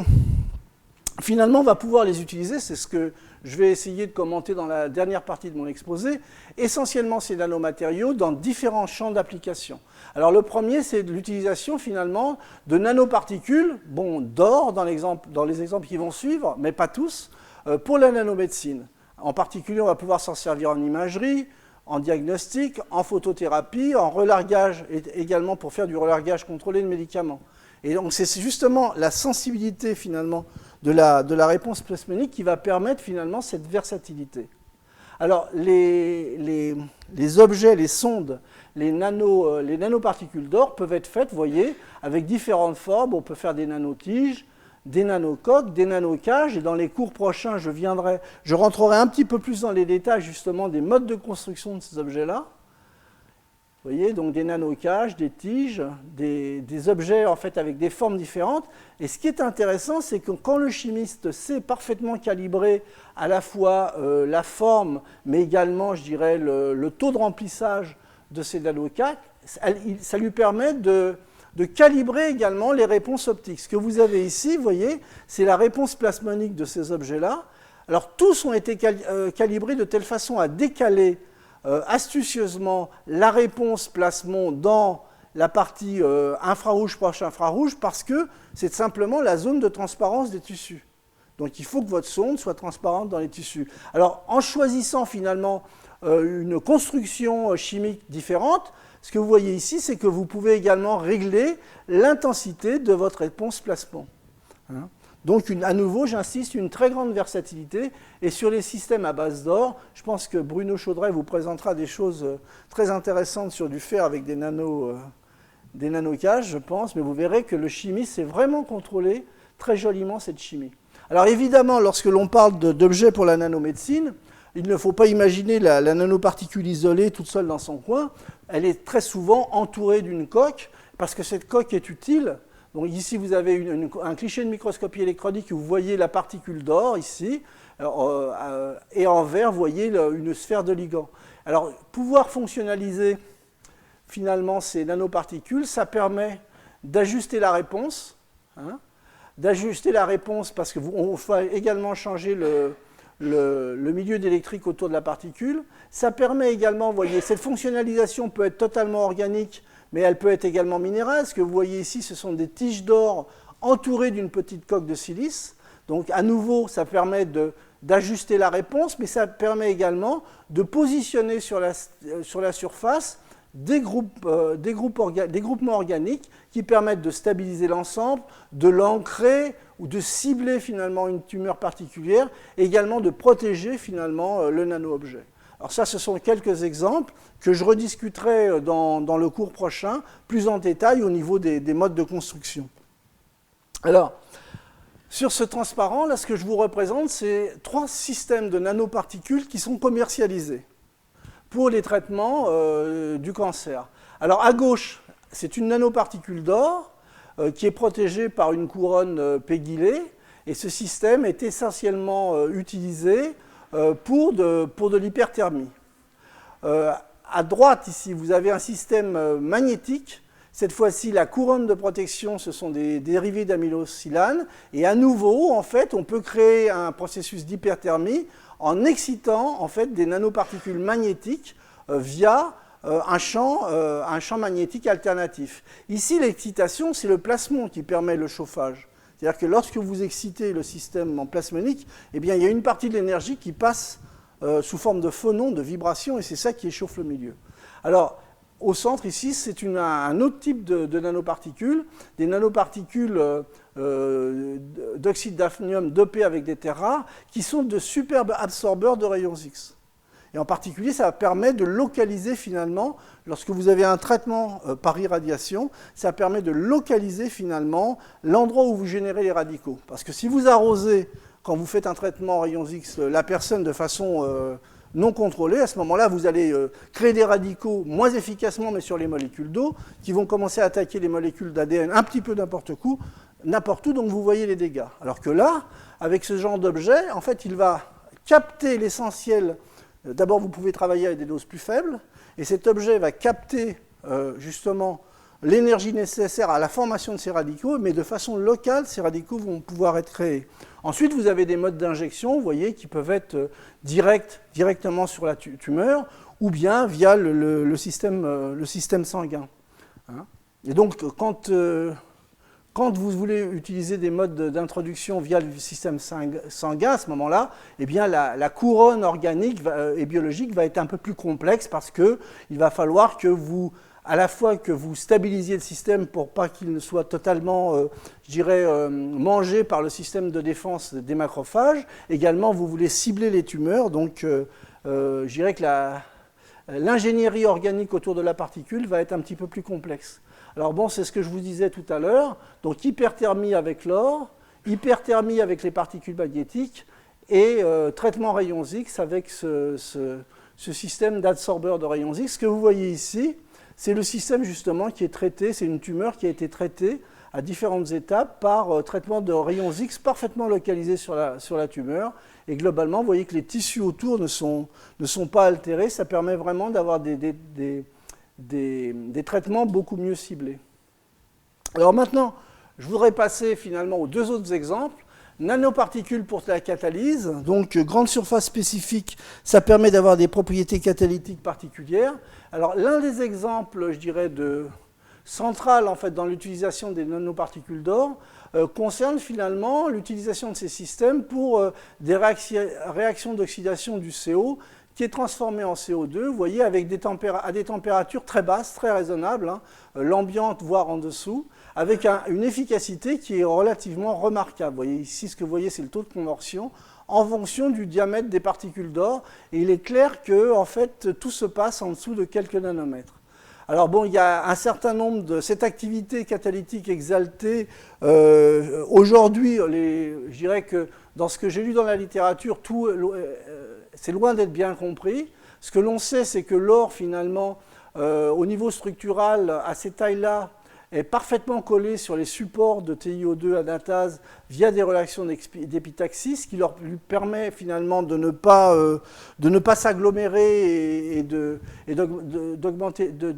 finalement, on va pouvoir les utiliser, c'est ce que je vais essayer de commenter dans la dernière partie de mon exposé, essentiellement ces nanomatériaux dans différents champs d'application. Alors le premier, c'est l'utilisation finalement de nanoparticules, d'or dans les exemples qui vont suivre, mais pas tous, pour la nanomédecine. En particulier, on va pouvoir s'en servir en imagerie, en diagnostic, en photothérapie, en relargage, et également pour faire du relargage contrôlé de médicaments. Et donc c'est justement la sensibilité finalement de la réponse plasmonique qui va permettre finalement cette versatilité. Alors les objets, les sondes, les nanoparticules d'or peuvent être faites, vous voyez, avec différentes formes. On peut faire des nanotiges, des nanocoques, des nanocages, et dans les cours prochains, je rentrerai un petit peu plus dans les détails justement des modes de construction de ces objets-là. Vous voyez, donc des nanocages, des tiges, des objets en fait avec des formes différentes. Et ce qui est intéressant, c'est que quand le chimiste sait parfaitement calibrer à la fois la forme, mais également, je dirais, le taux de remplissage de ces nanocages, ça lui permet de calibrer également les réponses optiques. Ce que vous avez ici, vous voyez, c'est la réponse plasmonique de ces objets-là. Alors tous ont été calibrés de telle façon à décaler astucieusement la réponse plasmon dans la partie infrarouge, proche infrarouge, parce que c'est simplement la zone de transparence des tissus. Donc il faut que votre sonde soit transparente dans les tissus. Alors en choisissant finalement une construction chimique différente, ce que vous voyez ici, c'est que vous pouvez également régler l'intensité de votre réponse placement. Hein. Donc à nouveau, j'insiste, une très grande versatilité. Et sur les systèmes à base d'or, je pense que Bruno Chaudret vous présentera des choses très intéressantes sur du fer avec des nanocages, je pense. Mais vous verrez que le chimiste sait vraiment contrôler très joliment cette chimie. Alors évidemment, lorsque l'on parle d'objets pour la nanomédecine, il ne faut pas imaginer la nanoparticule isolée toute seule dans son coin. Elle est très souvent entourée d'une coque, parce que cette coque est utile. Donc ici, vous avez un cliché de microscopie électronique où vous voyez la particule d'or, ici, et en vert, vous voyez une sphère de ligand. Alors, pouvoir fonctionnaliser finalement ces nanoparticules, ça permet d'ajuster la réponse, hein, d'ajuster la réponse parce qu'on va également changer le milieu d'électrique autour de la particule. Ça permet également, vous voyez, cette fonctionnalisation peut être totalement organique, mais elle peut être également minérale. Ce que vous voyez ici, ce sont des tiges d'or entourées d'une petite coque de silice. Donc, à nouveau, ça permet d'ajuster la réponse, mais ça permet également de positionner sur la surface des groupements organiques qui permettent de stabiliser l'ensemble, de l'ancrer ou de cibler finalement une tumeur particulière, et également de protéger finalement le nano-objet. Alors ça, ce sont quelques exemples que je rediscuterai dans le cours prochain, plus en détail au niveau des modes de construction. Alors, sur ce transparent, là, ce que je vous représente, c'est 3 systèmes de nanoparticules qui sont commercialisés pour les traitements du cancer. Alors, à gauche, c'est une nanoparticule d'or qui est protégée par une couronne pégylée, et ce système est essentiellement utilisé pour de l'hyperthermie. À droite, ici, vous avez un système magnétique. Cette fois-ci, la couronne de protection, ce sont des dérivés d'amylosylane. Et à nouveau, en fait, on peut créer un processus d'hyperthermie en excitant en fait, des nanoparticules magnétiques via un champ magnétique alternatif. Ici, l'excitation, c'est le plasmon qui permet le chauffage. C'est-à-dire que lorsque vous excitez le système en plasmonique, eh bien, il y a une partie de l'énergie qui passe sous forme de phonons, de vibrations, et c'est ça qui échauffe le milieu. Alors, au centre, ici, c'est un autre type de nanoparticules, des nanoparticules d'oxyde d'hafnium dopées avec des terres rares, qui sont de superbes absorbeurs de rayons X. Et en particulier, ça permet de localiser finalement, lorsque vous avez un traitement par irradiation, ça permet de localiser finalement l'endroit où vous générez les radicaux. Parce que si vous arrosez, quand vous faites un traitement en rayons X, la personne de façon non contrôlée, à ce moment-là, vous allez créer des radicaux moins efficacement, mais sur les molécules d'eau, qui vont commencer à attaquer les molécules d'ADN un petit peu n'importe où, donc vous voyez les dégâts. Alors que là, avec ce genre d'objet, en fait, il va capter l'essentiel. D'abord, vous pouvez travailler avec des doses plus faibles, et cet objet va capter justement l'énergie nécessaire à la formation de ces radicaux, mais de façon locale, ces radicaux vont pouvoir être créés. Ensuite, vous avez des modes d'injection, vous voyez, qui peuvent être directement sur la tumeur, ou bien via le système sanguin. Hein. Et donc, quand vous voulez utiliser des modes d'introduction via le système sanguin, à ce moment-là, eh bien la couronne organique et biologique va être un peu plus complexe parce qu'il va falloir que à la fois que vous stabilisiez le système pour pas qu'il ne soit totalement, mangé par le système de défense des macrophages. Également, vous voulez cibler les tumeurs, donc je dirais que l'ingénierie organique autour de la particule va être un petit peu plus complexe. Alors bon, c'est ce que je vous disais tout à l'heure. Donc hyperthermie avec l'or, hyperthermie avec les particules magnétiques et traitement rayons X avec ce système d'absorbeur de rayons X. Ce que vous voyez ici, c'est le système justement qui est traité, c'est une tumeur qui a été traitée à différentes étapes par traitement de rayons X parfaitement localisés sur la tumeur. Et globalement, vous voyez que les tissus autour ne sont pas altérés. Ça permet vraiment d'avoir des traitements beaucoup mieux ciblés. Alors maintenant, je voudrais passer finalement aux 2 autres exemples. Nanoparticules pour la catalyse, donc grande surface spécifique, ça permet d'avoir des propriétés catalytiques particulières. Alors l'un des exemples, je dirais, centrale en fait, dans l'utilisation des nanoparticules d'or concerne finalement l'utilisation de ces systèmes pour des réactions d'oxydation du CO qui est transformé en CO2, vous voyez, avec à des températures très basses, très raisonnables, hein, l'ambiante, voire en dessous, avec une efficacité qui est relativement remarquable. Vous voyez, ici, ce que vous voyez, c'est le taux de conversion en fonction du diamètre des particules d'or. Et il est clair que, en fait, tout se passe en dessous de quelques nanomètres. Alors bon, il y a un certain nombre de cette activité catalytique exaltée. Aujourd'hui, je dirais que dans ce que j'ai lu dans la littérature, c'est loin d'être bien compris. Ce que l'on sait, c'est que l'or, finalement, au niveau structural, à ces tailles-là, est parfaitement collé sur les supports de TiO2 adatase via des réactions d'épitaxis, qui lui permet finalement de ne pas s'agglomérer et de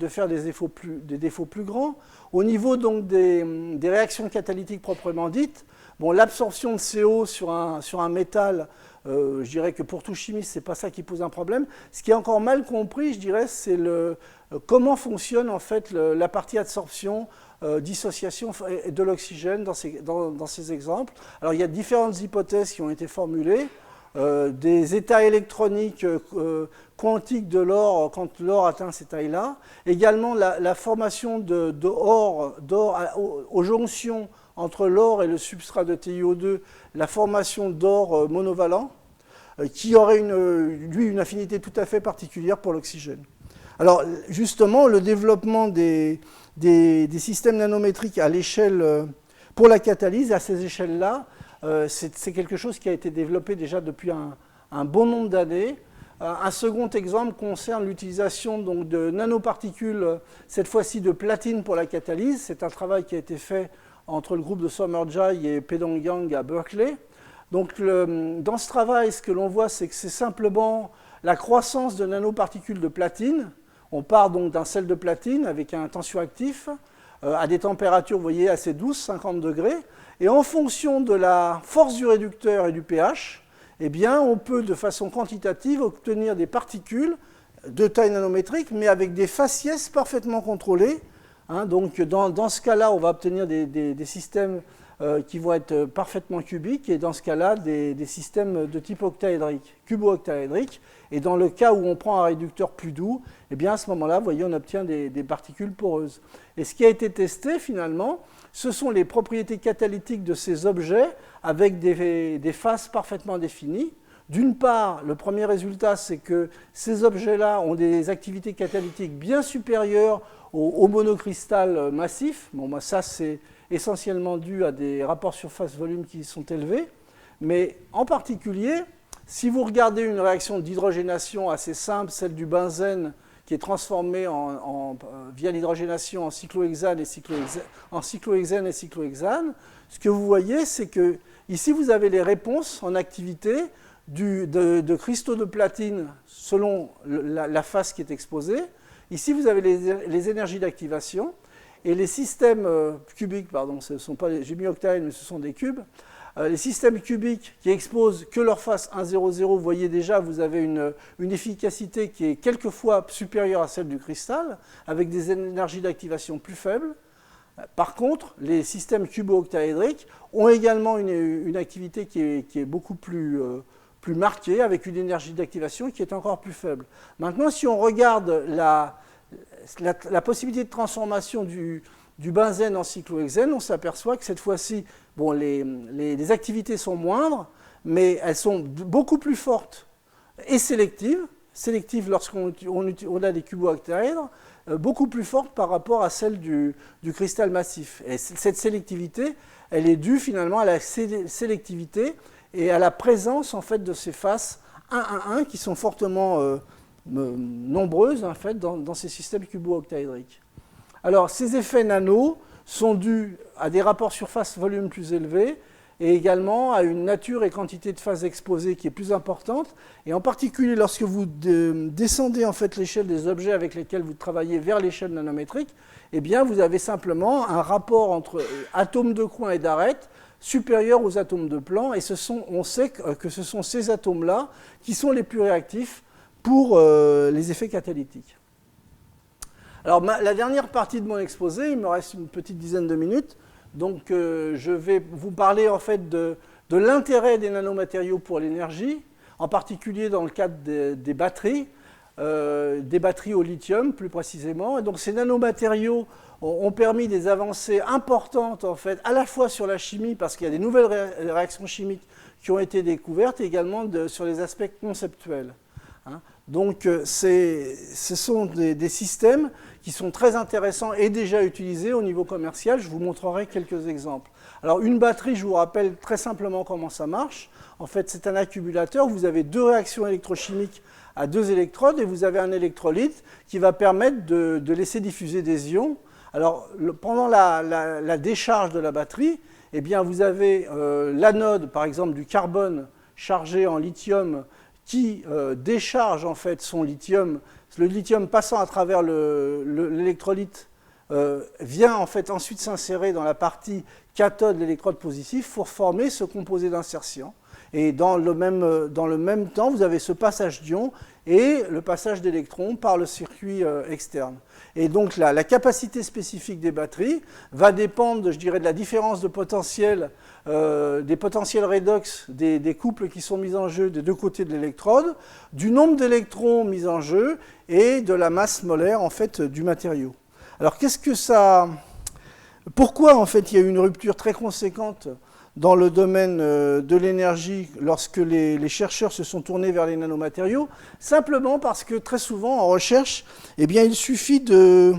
faire des défauts plus grands. Au niveau donc des réactions catalytiques proprement dites, bon, l'absorption de CO sur un métal, je dirais que pour tout chimiste, ce n'est pas ça qui pose un problème. Ce qui est encore mal compris, je dirais, c'est comment fonctionne en fait la partie absorption, dissociation de l'oxygène dans ces exemples. Alors il y a différentes hypothèses qui ont été formulées, des états électroniques quantiques de l'or quand l'or atteint ces tailles-là, également la formation d'or aux jonctions entre l'or et le substrat de TiO2, la formation d'or monovalent, qui aurait une affinité tout à fait particulière pour l'oxygène. Alors justement, le développement des systèmes nanométriques à l'échelle, pour la catalyse, à ces échelles-là, c'est quelque chose qui a été développé déjà depuis un bon nombre d'années. Un second exemple concerne l'utilisation donc de nanoparticules, cette fois-ci de platine pour la catalyse. C'est un travail qui a été fait entre le groupe de Sommerjai et Pedong-Yang à Berkeley. Donc dans ce travail, ce que l'on voit, c'est que c'est simplement la croissance de nanoparticules de platine. On part donc d'un sel de platine avec un tensioactif à des températures, vous voyez, assez douces, 50 degrés. Et en fonction de la force du réducteur et du pH, eh bien, on peut de façon quantitative obtenir des particules de taille nanométrique, mais avec des faciès parfaitement contrôlés. Hein, donc dans ce cas-là, on va obtenir des systèmes qui vont être parfaitement cubiques, et dans ce cas-là, des systèmes de type octaédrique, cubo-octaédrique. Et dans le cas où on prend un réducteur plus doux, eh bien à ce moment-là, vous voyez, on obtient des particules poreuses. Et ce qui a été testé, finalement, ce sont les propriétés catalytiques de ces objets avec des phases parfaitement définies. D'une part, le premier résultat, c'est que ces objets-là ont des activités catalytiques bien supérieures au monocristal massif. Bon, moi, ça, c'est essentiellement dû à des rapports surface-volume qui sont élevés. Mais en particulier, si vous regardez une réaction d'hydrogénation assez simple, celle du benzène, qui est transformé via l'hydrogénation en cyclohexane et cyclohexane, ce que vous voyez, c'est que ici, vous avez les réponses en activité de cristaux de platine selon la phase qui est exposée. Ici, vous avez les énergies d'activation. Et les systèmes cubiques, pardon, ce ne sont pas j'ai mis octaèdres, mais ce sont des cubes. Les systèmes cubiques qui exposent que leur face 1, 0, 0, vous voyez déjà, vous avez une efficacité qui est quelquefois supérieure à celle du cristal, avec des énergies d'activation plus faibles. Par contre, les systèmes cubo-octaédriques ont également une activité qui est beaucoup plus marquée, avec une énergie d'activation qui est encore plus faible. Maintenant, si on regarde la possibilité de transformation du benzène en cyclohexène, on s'aperçoit que cette fois-ci, bon, les activités sont moindres, mais elles sont beaucoup plus fortes et sélectives lorsqu'on a des cubo-octaèdres, beaucoup plus fortes par rapport à celles du cristal massif. Et cette sélectivité, elle est due finalement à la sélectivité et à la présence en fait de ces faces 1-1-1 qui sont fortement nombreuses en fait, dans ces systèmes cubo-octaédriques. Alors, ces effets nano sont dus à des rapports surface-volume plus élevés et également à une nature et quantité de phases exposées qui est plus importante. Et en particulier, lorsque vous descendez en fait l'échelle des objets avec lesquels vous travaillez vers l'échelle nanométrique, eh bien, vous avez simplement un rapport entre atomes de coin et d'arête supérieur aux atomes de plan. Et on sait que ce sont ces atomes-là qui sont les plus réactifs pour les effets catalytiques. Alors, la dernière partie de mon exposé, il me reste une petite dizaine de minutes, donc je vais vous parler en fait de l'intérêt des nanomatériaux pour l'énergie, en particulier dans le cadre des batteries au lithium plus précisément. Et donc ces nanomatériaux ont permis des avancées importantes en fait, à la fois sur la chimie, parce qu'il y a des nouvelles réactions chimiques qui ont été découvertes, et également sur les aspects conceptuels. Donc ce sont des systèmes qui sont très intéressants et déjà utilisés au niveau commercial. Je vous montrerai quelques exemples. Alors une batterie, je vous rappelle très simplement comment ça marche. En fait, c'est un accumulateur. Vous avez deux réactions électrochimiques à deux électrodes et vous avez un électrolyte qui va permettre de laisser diffuser des ions. Alors pendant la décharge de la batterie, eh bien, vous avez l'anode, par exemple, du carbone chargé en lithium qui décharge en fait son lithium. Le lithium passant à travers l'électrolyte vient en fait ensuite s'insérer dans la partie cathode de l'électrode positive pour former ce composé d'insertion. Et dans le même temps, vous avez ce passage d'ions et le passage d'électrons par le circuit externe. Et donc la capacité spécifique des batteries va dépendre, je dirais, de la différence de potentiel, des potentiels redox des couples qui sont mis en jeu des deux côtés de l'électrode, du nombre d'électrons mis en jeu et de la masse molaire en fait, du matériau. Alors pourquoi en fait il y a eu une rupture très conséquente dans le domaine de l'énergie lorsque les chercheurs se sont tournés vers les nanomatériaux? Simplement parce que très souvent en recherche, eh bien, il suffit de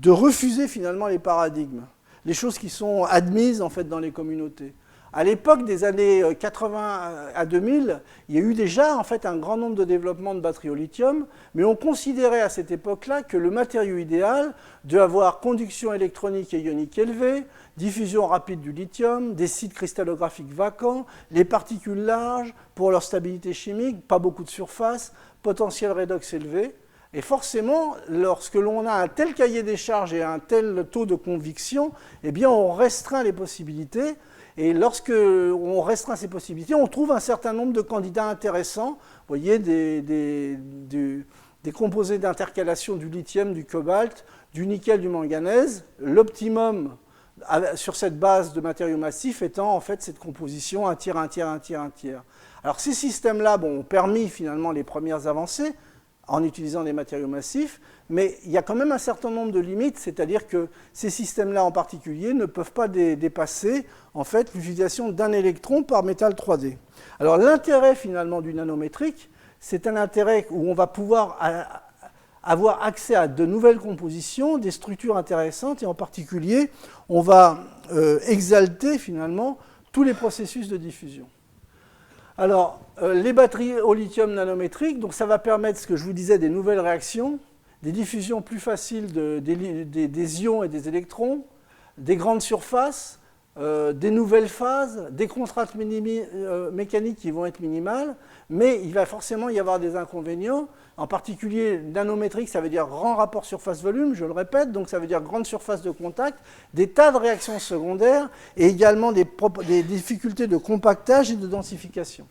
refuser finalement les paradigmes, les choses qui sont admises en fait dans les communautés. À l'époque des années 80 à 2000, il y a eu déjà en fait un grand nombre de développements de batteries au lithium, mais on considérait à cette époque-là que le matériau idéal devait avoir conduction électronique et ionique élevée, diffusion rapide du lithium, des sites cristallographiques vacants, les particules larges pour leur stabilité chimique, pas beaucoup de surface, potentiel redox élevé. Et forcément, lorsque l'on a un tel cahier des charges et un tel taux de conviction, eh bien on restreint les possibilités. Et lorsque on restreint ces possibilités, on trouve un certain nombre de candidats intéressants. Vous voyez, des composés d'intercalation du lithium, du cobalt, du nickel, du manganèse. L'optimum sur cette base de matériaux massifs étant en fait cette composition un tiers, un tiers, un tiers, un tiers. Alors ces systèmes-là ont permis finalement les premières avancées en utilisant des matériaux massifs, mais il y a quand même un certain nombre de limites, c'est-à-dire que ces systèmes-là en particulier ne peuvent pas dépasser en fait l'utilisation d'un électron par métal 3D. Alors l'intérêt finalement du nanométrique, c'est un intérêt où on va pouvoir avoir accès à de nouvelles compositions, des structures intéressantes, et en particulier, on va exalter finalement tous les processus de diffusion. Alors, les batteries au lithium nanométrique, donc ça va permettre, ce que je vous disais, des nouvelles réactions, des diffusions plus faciles des ions et des électrons, des grandes surfaces, des nouvelles phases, des contraintes mécaniques qui vont être minimales, mais il va forcément y avoir des inconvénients. En particulier, nanométrique, ça veut dire grand rapport surface-volume, je le répète, donc ça veut dire grande surface de contact, des tas de réactions secondaires et également des difficultés de compactage et de densification.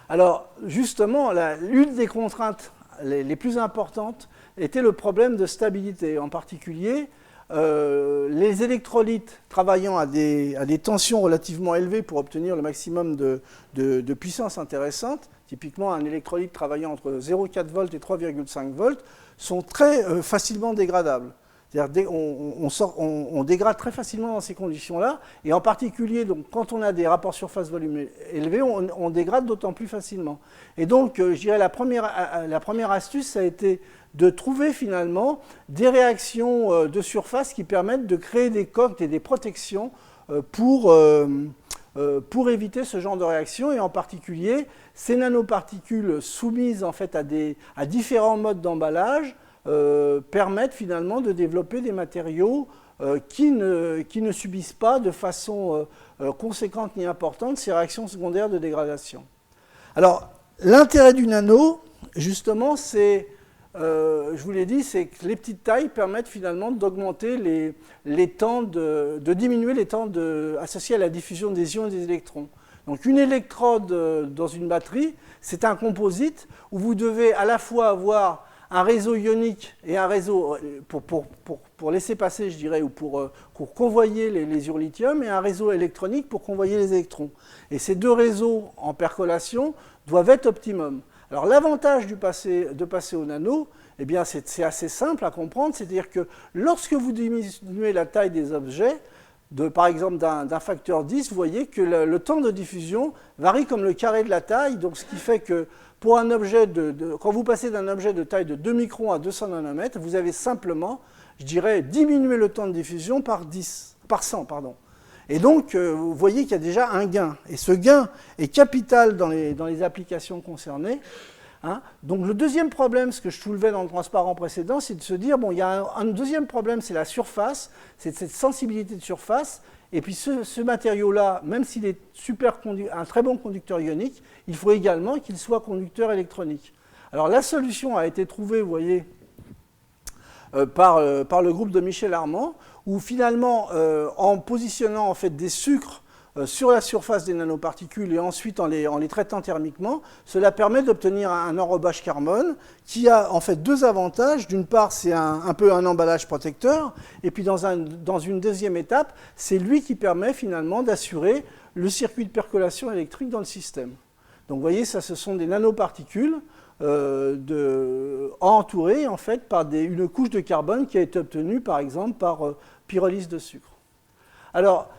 Alors, justement, l'une des contraintes les plus importantes était le problème de stabilité. En particulier, les électrolytes travaillant à des tensions relativement élevées pour obtenir le maximum de puissance intéressante, typiquement un électrolyte travaillant entre 0,4 volts et 3,5 volts, sont très facilement dégradables. C'est-à-dire on dégrade très facilement dans ces conditions-là, et en particulier donc, quand on a des rapports surface-volume élevés, on dégrade d'autant plus facilement. Et donc, je dirais la première astuce, ça a été de trouver finalement des réactions de surface qui permettent de créer des coques et des protections pour éviter ce genre de réaction, et en particulier ces nanoparticules soumises en fait à différents modes d'emballage permettent finalement de développer des matériaux qui ne subissent pas de façon conséquente ni importante ces réactions secondaires de dégradation. Alors, l'intérêt du nano, justement, c'est, je vous l'ai dit, c'est que les petites tailles permettent finalement d'augmenter les temps de diminuer les temps associés à la diffusion des ions et des électrons. Donc une électrode dans une batterie, c'est un composite où vous devez à la fois avoir un réseau ionique et un réseau pour laisser passer, je dirais, ou pour convoyer les ions lithium, et un réseau électronique pour convoyer les électrons. Et ces deux réseaux en percolation doivent être optimum. Alors l'avantage de passer au nano, eh bien c'est assez simple à comprendre, c'est-à-dire que lorsque vous diminuez la taille des objets, par exemple d'un facteur 10, vous voyez que le temps de diffusion varie comme le carré de la taille, donc ce qui fait que pour un objet quand vous passez d'un objet de taille de 2 microns à 200 nanomètres, vous avez simplement, je dirais, diminué le temps de diffusion par 100. Et donc, vous voyez qu'il y a déjà un gain. Et ce gain est capital dans les applications concernées. Hein. Donc le deuxième problème, ce que je soulevais dans le transparent précédent, c'est de se dire, bon, il y a un deuxième problème, c'est la surface, c'est cette sensibilité de surface. Et puis ce matériau-là, même s'il est un très bon conducteur ionique, il faut également qu'il soit conducteur électronique. Alors la solution a été trouvée, vous voyez, par le groupe de Michel Armand, où finalement, en positionnant en fait des sucres sur la surface des nanoparticules et ensuite en les traitant thermiquement, cela permet d'obtenir un enrobage carbone qui a en fait deux avantages. D'une part, c'est un peu un emballage protecteur, et puis dans une deuxième étape, c'est lui qui permet finalement d'assurer le circuit de percolation électrique dans le système. Donc vous voyez, ça, ce sont des nanoparticules entourées en fait par une couche de carbone qui a été obtenue par exemple par pyrolyse de sucre. Alors,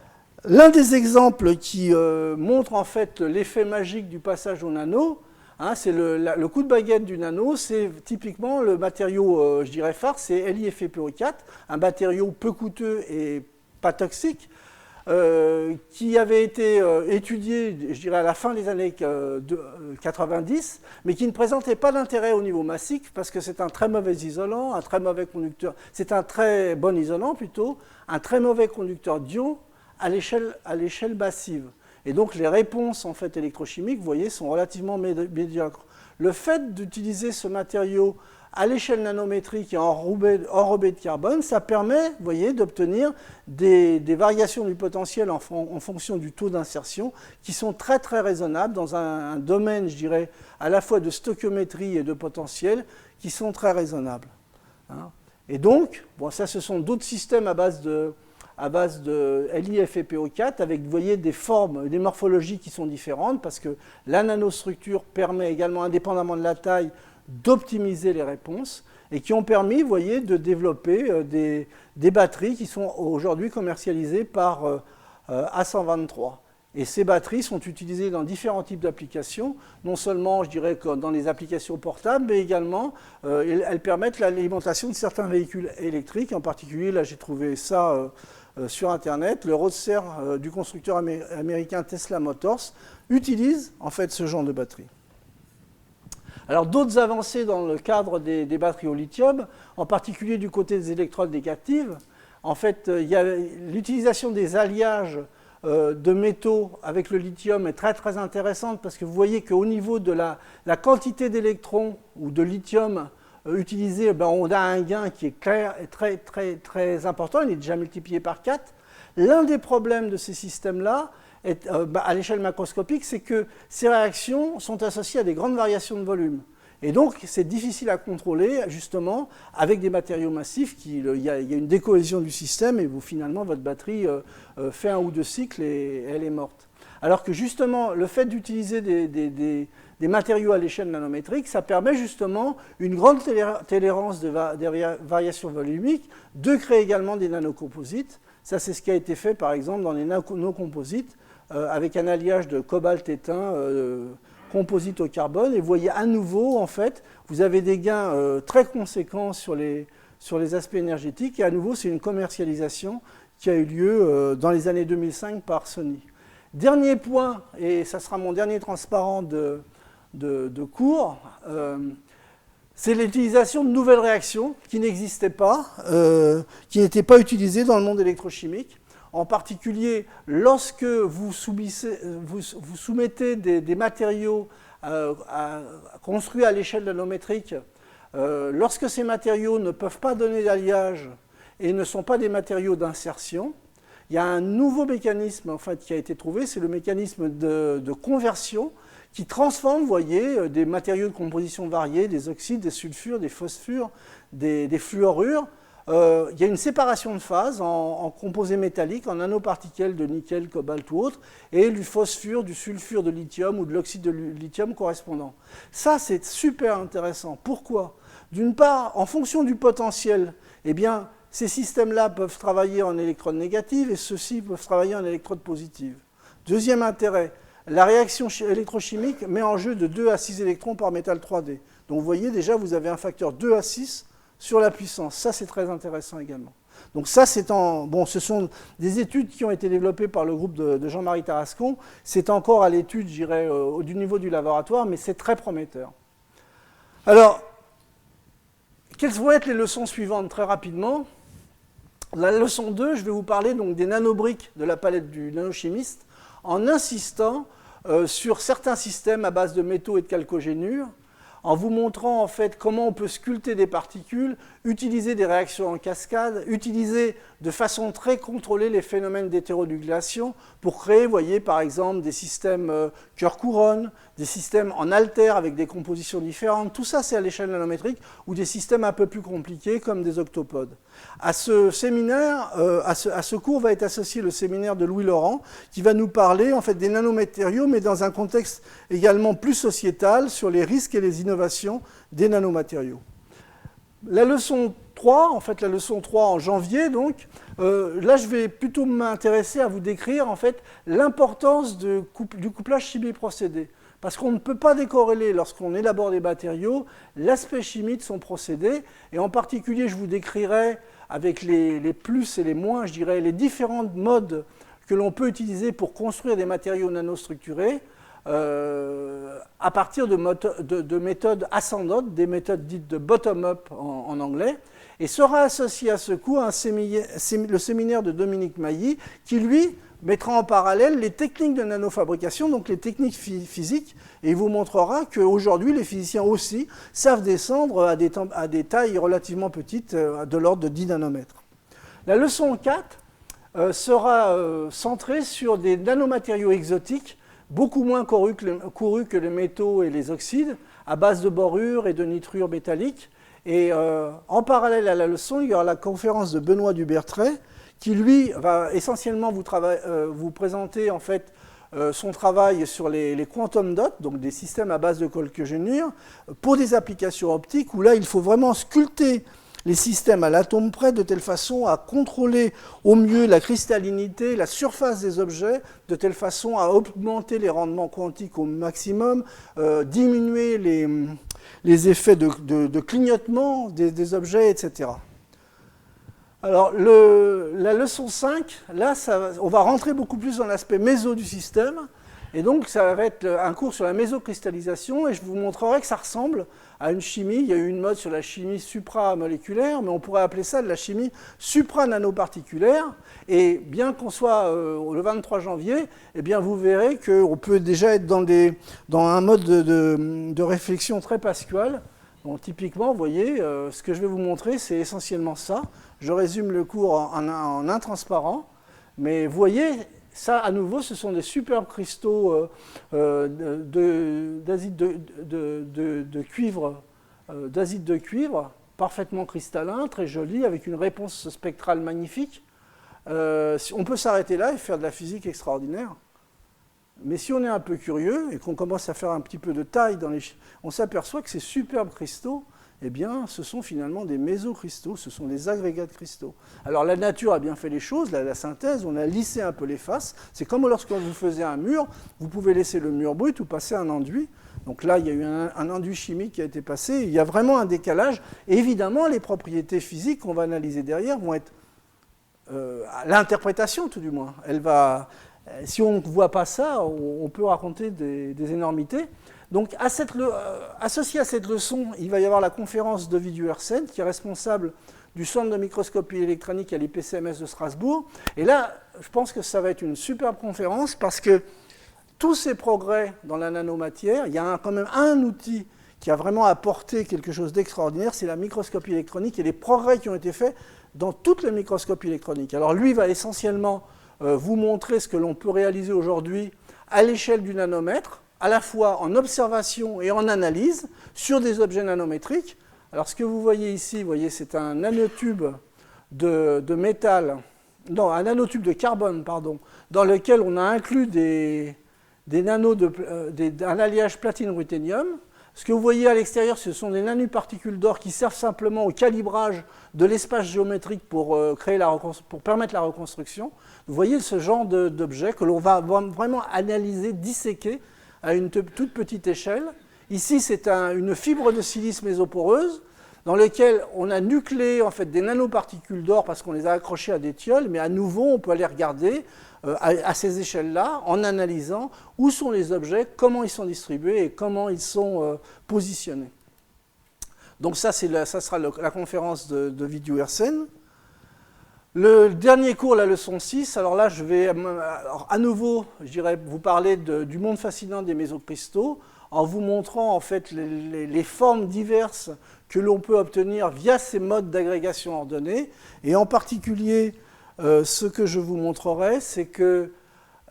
l'un des exemples qui montre en fait l'effet magique du passage au nano, hein, c'est le coup de baguette du nano, c'est typiquement le matériau, je dirais phare, c'est LiFePO4, un matériau peu coûteux et pas toxique, qui avait été étudié, je dirais, à la fin des années 90, mais qui ne présentait pas d'intérêt au niveau massif, parce que c'est un très mauvais isolant, un très mauvais conducteur, c'est un très bon isolant plutôt, un très mauvais conducteur d'ions, à l'échelle massive. Et donc les réponses en fait, électrochimiques, vous voyez, sont relativement médiocres. Le fait d'utiliser ce matériau à l'échelle nanométrique et enrobé de carbone, ça permet, vous voyez, d'obtenir des variations du potentiel en fonction du taux d'insertion qui sont très très raisonnables dans un domaine, je dirais, à la fois de stoichiométrie et de potentiel qui sont très raisonnables. Hein. Et donc, bon, ça ce sont d'autres systèmes à base de LiFePO4 avec, vous voyez, des formes, des morphologies qui sont différentes parce que la nanostructure permet également, indépendamment de la taille, d'optimiser les réponses et qui ont permis, vous voyez, de développer des batteries qui sont aujourd'hui commercialisées par A123. Et ces batteries sont utilisées dans différents types d'applications, non seulement, je dirais, dans les applications portables, mais également, elles permettent l'alimentation de certains véhicules électriques. En particulier, là, j'ai trouvé ça sur Internet. Le Roadster du constructeur américain Tesla Motors utilise, en fait, ce genre de batterie. Alors, d'autres avancées dans le cadre des batteries au lithium, en particulier du côté des électrodes négatives, en fait, il y a l'utilisation des alliages de métaux avec le lithium est très très intéressante parce que vous voyez qu'au niveau de la quantité d'électrons ou de lithium utilisé, ben on a un gain qui est clair et très très très important, il est déjà multiplié par 4. L'un des problèmes de ces systèmes-là, à l'échelle macroscopique, c'est que ces réactions sont associées à des grandes variations de volume. Et donc, c'est difficile à contrôler, justement, avec des matériaux massifs. Il y a une décohésion du système et finalement, votre batterie fait un ou deux cycles et elle est morte. Alors que, justement, le fait d'utiliser des matériaux à l'échelle nanométrique, ça permet justement une grande tolérance des variations volumiques, de créer également des nanocomposites. Ça, c'est ce qui a été fait, par exemple, dans les nanocomposites, avec un alliage de cobalt éteint composite au carbone. Et vous voyez à nouveau, en fait, vous avez des gains très conséquents sur les aspects énergétiques. Et à nouveau, c'est une commercialisation qui a eu lieu dans les années 2005 par Sony. Dernier point, et ça sera mon dernier transparent de cours, c'est l'utilisation de nouvelles réactions qui n'existaient pas, qui n'étaient pas utilisées dans le monde électrochimique. En particulier, lorsque vous soumettez des matériaux construits à l'échelle nanométrique, lorsque ces matériaux ne peuvent pas donner d'alliage et ne sont pas des matériaux d'insertion, il y a un nouveau mécanisme en fait, qui a été trouvé, c'est le mécanisme de conversion qui transforme, vous voyez, des matériaux de composition variés, des oxydes, des sulfures, des phosphures, des fluorures. Il y a une séparation de phase en composés métalliques, en nanoparticules de nickel, cobalt ou autre, et du phosphure, du sulfure de lithium ou de l'oxyde de lithium correspondant. Ça, c'est super intéressant. Pourquoi ? D'une part, en fonction du potentiel, eh bien, ces systèmes-là peuvent travailler en électrodes négatives et ceux-ci peuvent travailler en électrodes positives. Deuxième intérêt, la réaction électrochimique met en jeu de 2 à 6 électrons par métal 3D. Donc vous voyez déjà, vous avez un facteur 2 à 6 sur la puissance. Ça, c'est très intéressant également. Donc ça, ce sont des études qui ont été développées par le groupe de Jean-Marie Tarascon. C'est encore à l'étude, je dirais, du niveau du laboratoire, mais c'est très prometteur. Alors, quelles vont être les leçons suivantes très rapidement ? La leçon 2, je vais vous parler donc des nanobriques de la palette du nanochimiste en insistant sur certains systèmes à base de métaux et de chalcogénures, en vous montrant en fait comment on peut sculpter des particules, utiliser des réactions en cascade, utiliser de façon très contrôlée les phénomènes d'hétéronucléation pour créer, vous voyez, par exemple, des systèmes cœur-couronne, des systèmes en alter avec des compositions différentes. Tout ça, c'est à l'échelle nanométrique, ou des systèmes un peu plus compliqués comme des octopodes. À ce séminaire, à ce cours va être associé le séminaire de Louis Laurent, qui va nous parler en fait des nanomatériaux, mais dans un contexte également plus sociétal, sur les risques et les innovations des nanomatériaux. La leçon 3, en fait la leçon 3 en janvier, donc, là je vais plutôt m'intéresser à vous décrire en fait l'importance du couplage chimie-procédé. Parce qu'on ne peut pas décorréler, lorsqu'on élabore des matériaux, l'aspect chimique de son procédé, et en particulier je vous décrirai avec les plus et les moins, je dirais, les différents modes que l'on peut utiliser pour construire des matériaux nanostructurés, à partir de méthodes ascendantes, des méthodes dites de bottom-up en anglais, et sera associé à ce cours le séminaire de Dominique Mailly, qui lui mettra en parallèle les techniques de nanofabrication, donc les techniques physiques, et il vous montrera qu'aujourd'hui les physiciens aussi savent descendre à des tailles relativement petites, de l'ordre de 10 nanomètres. La leçon 4 sera centrée sur des nanomatériaux exotiques, beaucoup moins courus que les métaux et les oxydes, à base de borures et de nitrures métalliques. Et en parallèle à la leçon, il y aura la conférence de Benoît Dubertret, qui lui va essentiellement vous présenter en fait son travail sur les quantum dots, donc des systèmes à base de chalcogénures, pour des applications optiques, où là il faut vraiment sculpter les systèmes à l'atome près de telle façon à contrôler au mieux la cristallinité, la surface des objets, de telle façon à augmenter les rendements quantiques au maximum, diminuer les effets de clignotement des objets, etc. Alors, la leçon 5, là, on va rentrer beaucoup plus dans l'aspect méso du système, et donc ça va être un cours sur la mésocristallisation, et je vous montrerai que ça ressemble à une chimie. Il y a eu une mode sur la chimie supramoléculaire, mais on pourrait appeler ça de la chimie suprananoparticulaire. Et bien qu'on soit le 23 janvier, eh bien vous verrez qu'on peut déjà être dans un mode de réflexion très pascual. Donc, typiquement, vous voyez, ce que je vais vous montrer, c'est essentiellement ça. Je résume le cours en intransparent, mais vous voyez, ça, à nouveau, ce sont des superbes cristaux d'acide de cuivre, parfaitement cristallins, très jolis, avec une réponse spectrale magnifique. On peut s'arrêter là et faire de la physique extraordinaire. Mais si on est un peu curieux et qu'on commence à faire un petit peu de taille, on s'aperçoit que ces superbes cristaux, eh bien, ce sont finalement des mésocristaux, ce sont des agrégats de cristaux. Alors la nature a bien fait les choses, la synthèse, on a lissé un peu les faces. C'est comme lorsque vous faisiez un mur, vous pouvez laisser le mur brut ou passer un enduit. Donc là, il y a eu un enduit chimique qui a été passé. Il y a vraiment un décalage. Et évidemment, les propriétés physiques qu'on va analyser derrière vont être l'interprétation, tout du moins. Si on ne voit pas ça, on peut raconter des énormités. Donc, associé à cette leçon, il va y avoir la conférence de Ovidiu Hersen, qui est responsable du centre de microscopie électronique à l'IPCMS de Strasbourg. Et là, je pense que ça va être une superbe conférence parce que tous ces progrès dans la nanomatière, il y a quand même un outil qui a vraiment apporté quelque chose d'extraordinaire, c'est la microscopie électronique et les progrès qui ont été faits dans toutes les microscopies électroniques. Alors lui va essentiellement vous montrer ce que l'on peut réaliser aujourd'hui à l'échelle du nanomètre, à la fois en observation et en analyse sur des objets nanométriques. Alors ce que vous voyez ici, vous voyez, c'est un nanotube de métal, non, un nanotube de carbone, pardon, dans lequel on a inclus un alliage platine-ruthénium. Ce que vous voyez à l'extérieur, ce sont des nanoparticules d'or qui servent simplement au calibrage de l'espace géométrique pour permettre la reconstruction. Vous voyez ce genre d'objet que l'on va vraiment analyser, disséquer à une toute petite échelle. Ici, c'est une fibre de silice mésoporeuse dans laquelle on a nucléé en fait, des nanoparticules d'or parce qu'on les a accrochées à des tilleuls, mais à nouveau, on peut aller regarder à ces échelles-là, en analysant où sont les objets, comment ils sont distribués et comment ils sont positionnés. Donc ça sera la conférence de Vidyu Hersen. Le dernier cours, la leçon 6, alors là je vais à nouveau, je dirais, vous parler du monde fascinant des mésocristaux, en vous montrant en fait les formes diverses que l'on peut obtenir via ces modes d'agrégation ordonnée, et en particulier ce que je vous montrerai, c'est que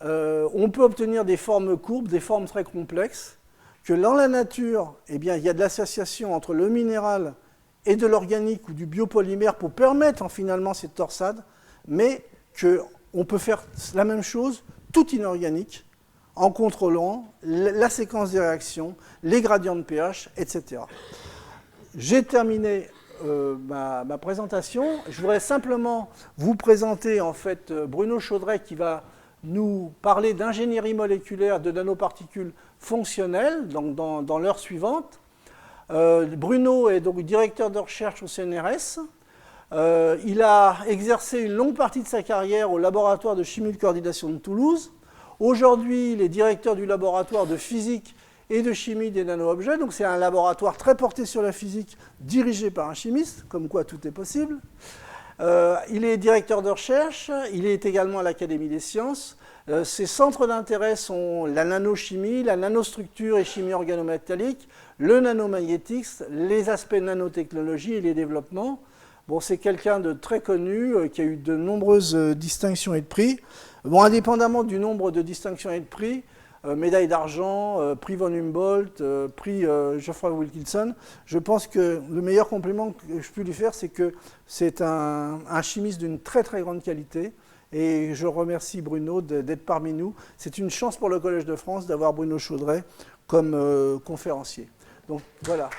on peut obtenir des formes courbes, des formes très complexes, que dans la nature, eh bien, il y a de l'association entre le minéral et de l'organique ou du biopolymère pour permettre finalement cette torsade, mais qu'on peut faire la même chose tout inorganique en contrôlant la séquence des réactions, les gradients de pH, etc. J'ai terminé ma présentation. Je voudrais simplement vous présenter en fait Bruno Chaudret qui va nous parler d'ingénierie moléculaire de nanoparticules fonctionnelles dans l'heure suivante. Bruno est donc directeur de recherche au CNRS. Il a exercé une longue partie de sa carrière au laboratoire de chimie de coordination de Toulouse. Aujourd'hui, il est directeur du laboratoire de physique et de chimie des nano-objets. Donc c'est un laboratoire très porté sur la physique, dirigé par un chimiste, comme quoi tout est possible. Il est directeur de recherche, il est également à l'Académie des sciences. Ses centres d'intérêt sont la nanochimie, la nanostructure et chimie organométallique, le nanomagnétisme, les aspects nanotechnologie et les développements. Bon, c'est quelqu'un de très connu, qui a eu de nombreuses distinctions et de prix. Bon, indépendamment du nombre de distinctions et de prix, médaille d'argent, prix von Humboldt, prix Geoffroy Wilkinson, je pense que le meilleur compliment que je peux lui faire, c'est que c'est un chimiste d'une très très grande qualité. Et je remercie Bruno d'être parmi nous. C'est une chance pour le Collège de France d'avoir Bruno Chaudret comme conférencier. Donc voilà.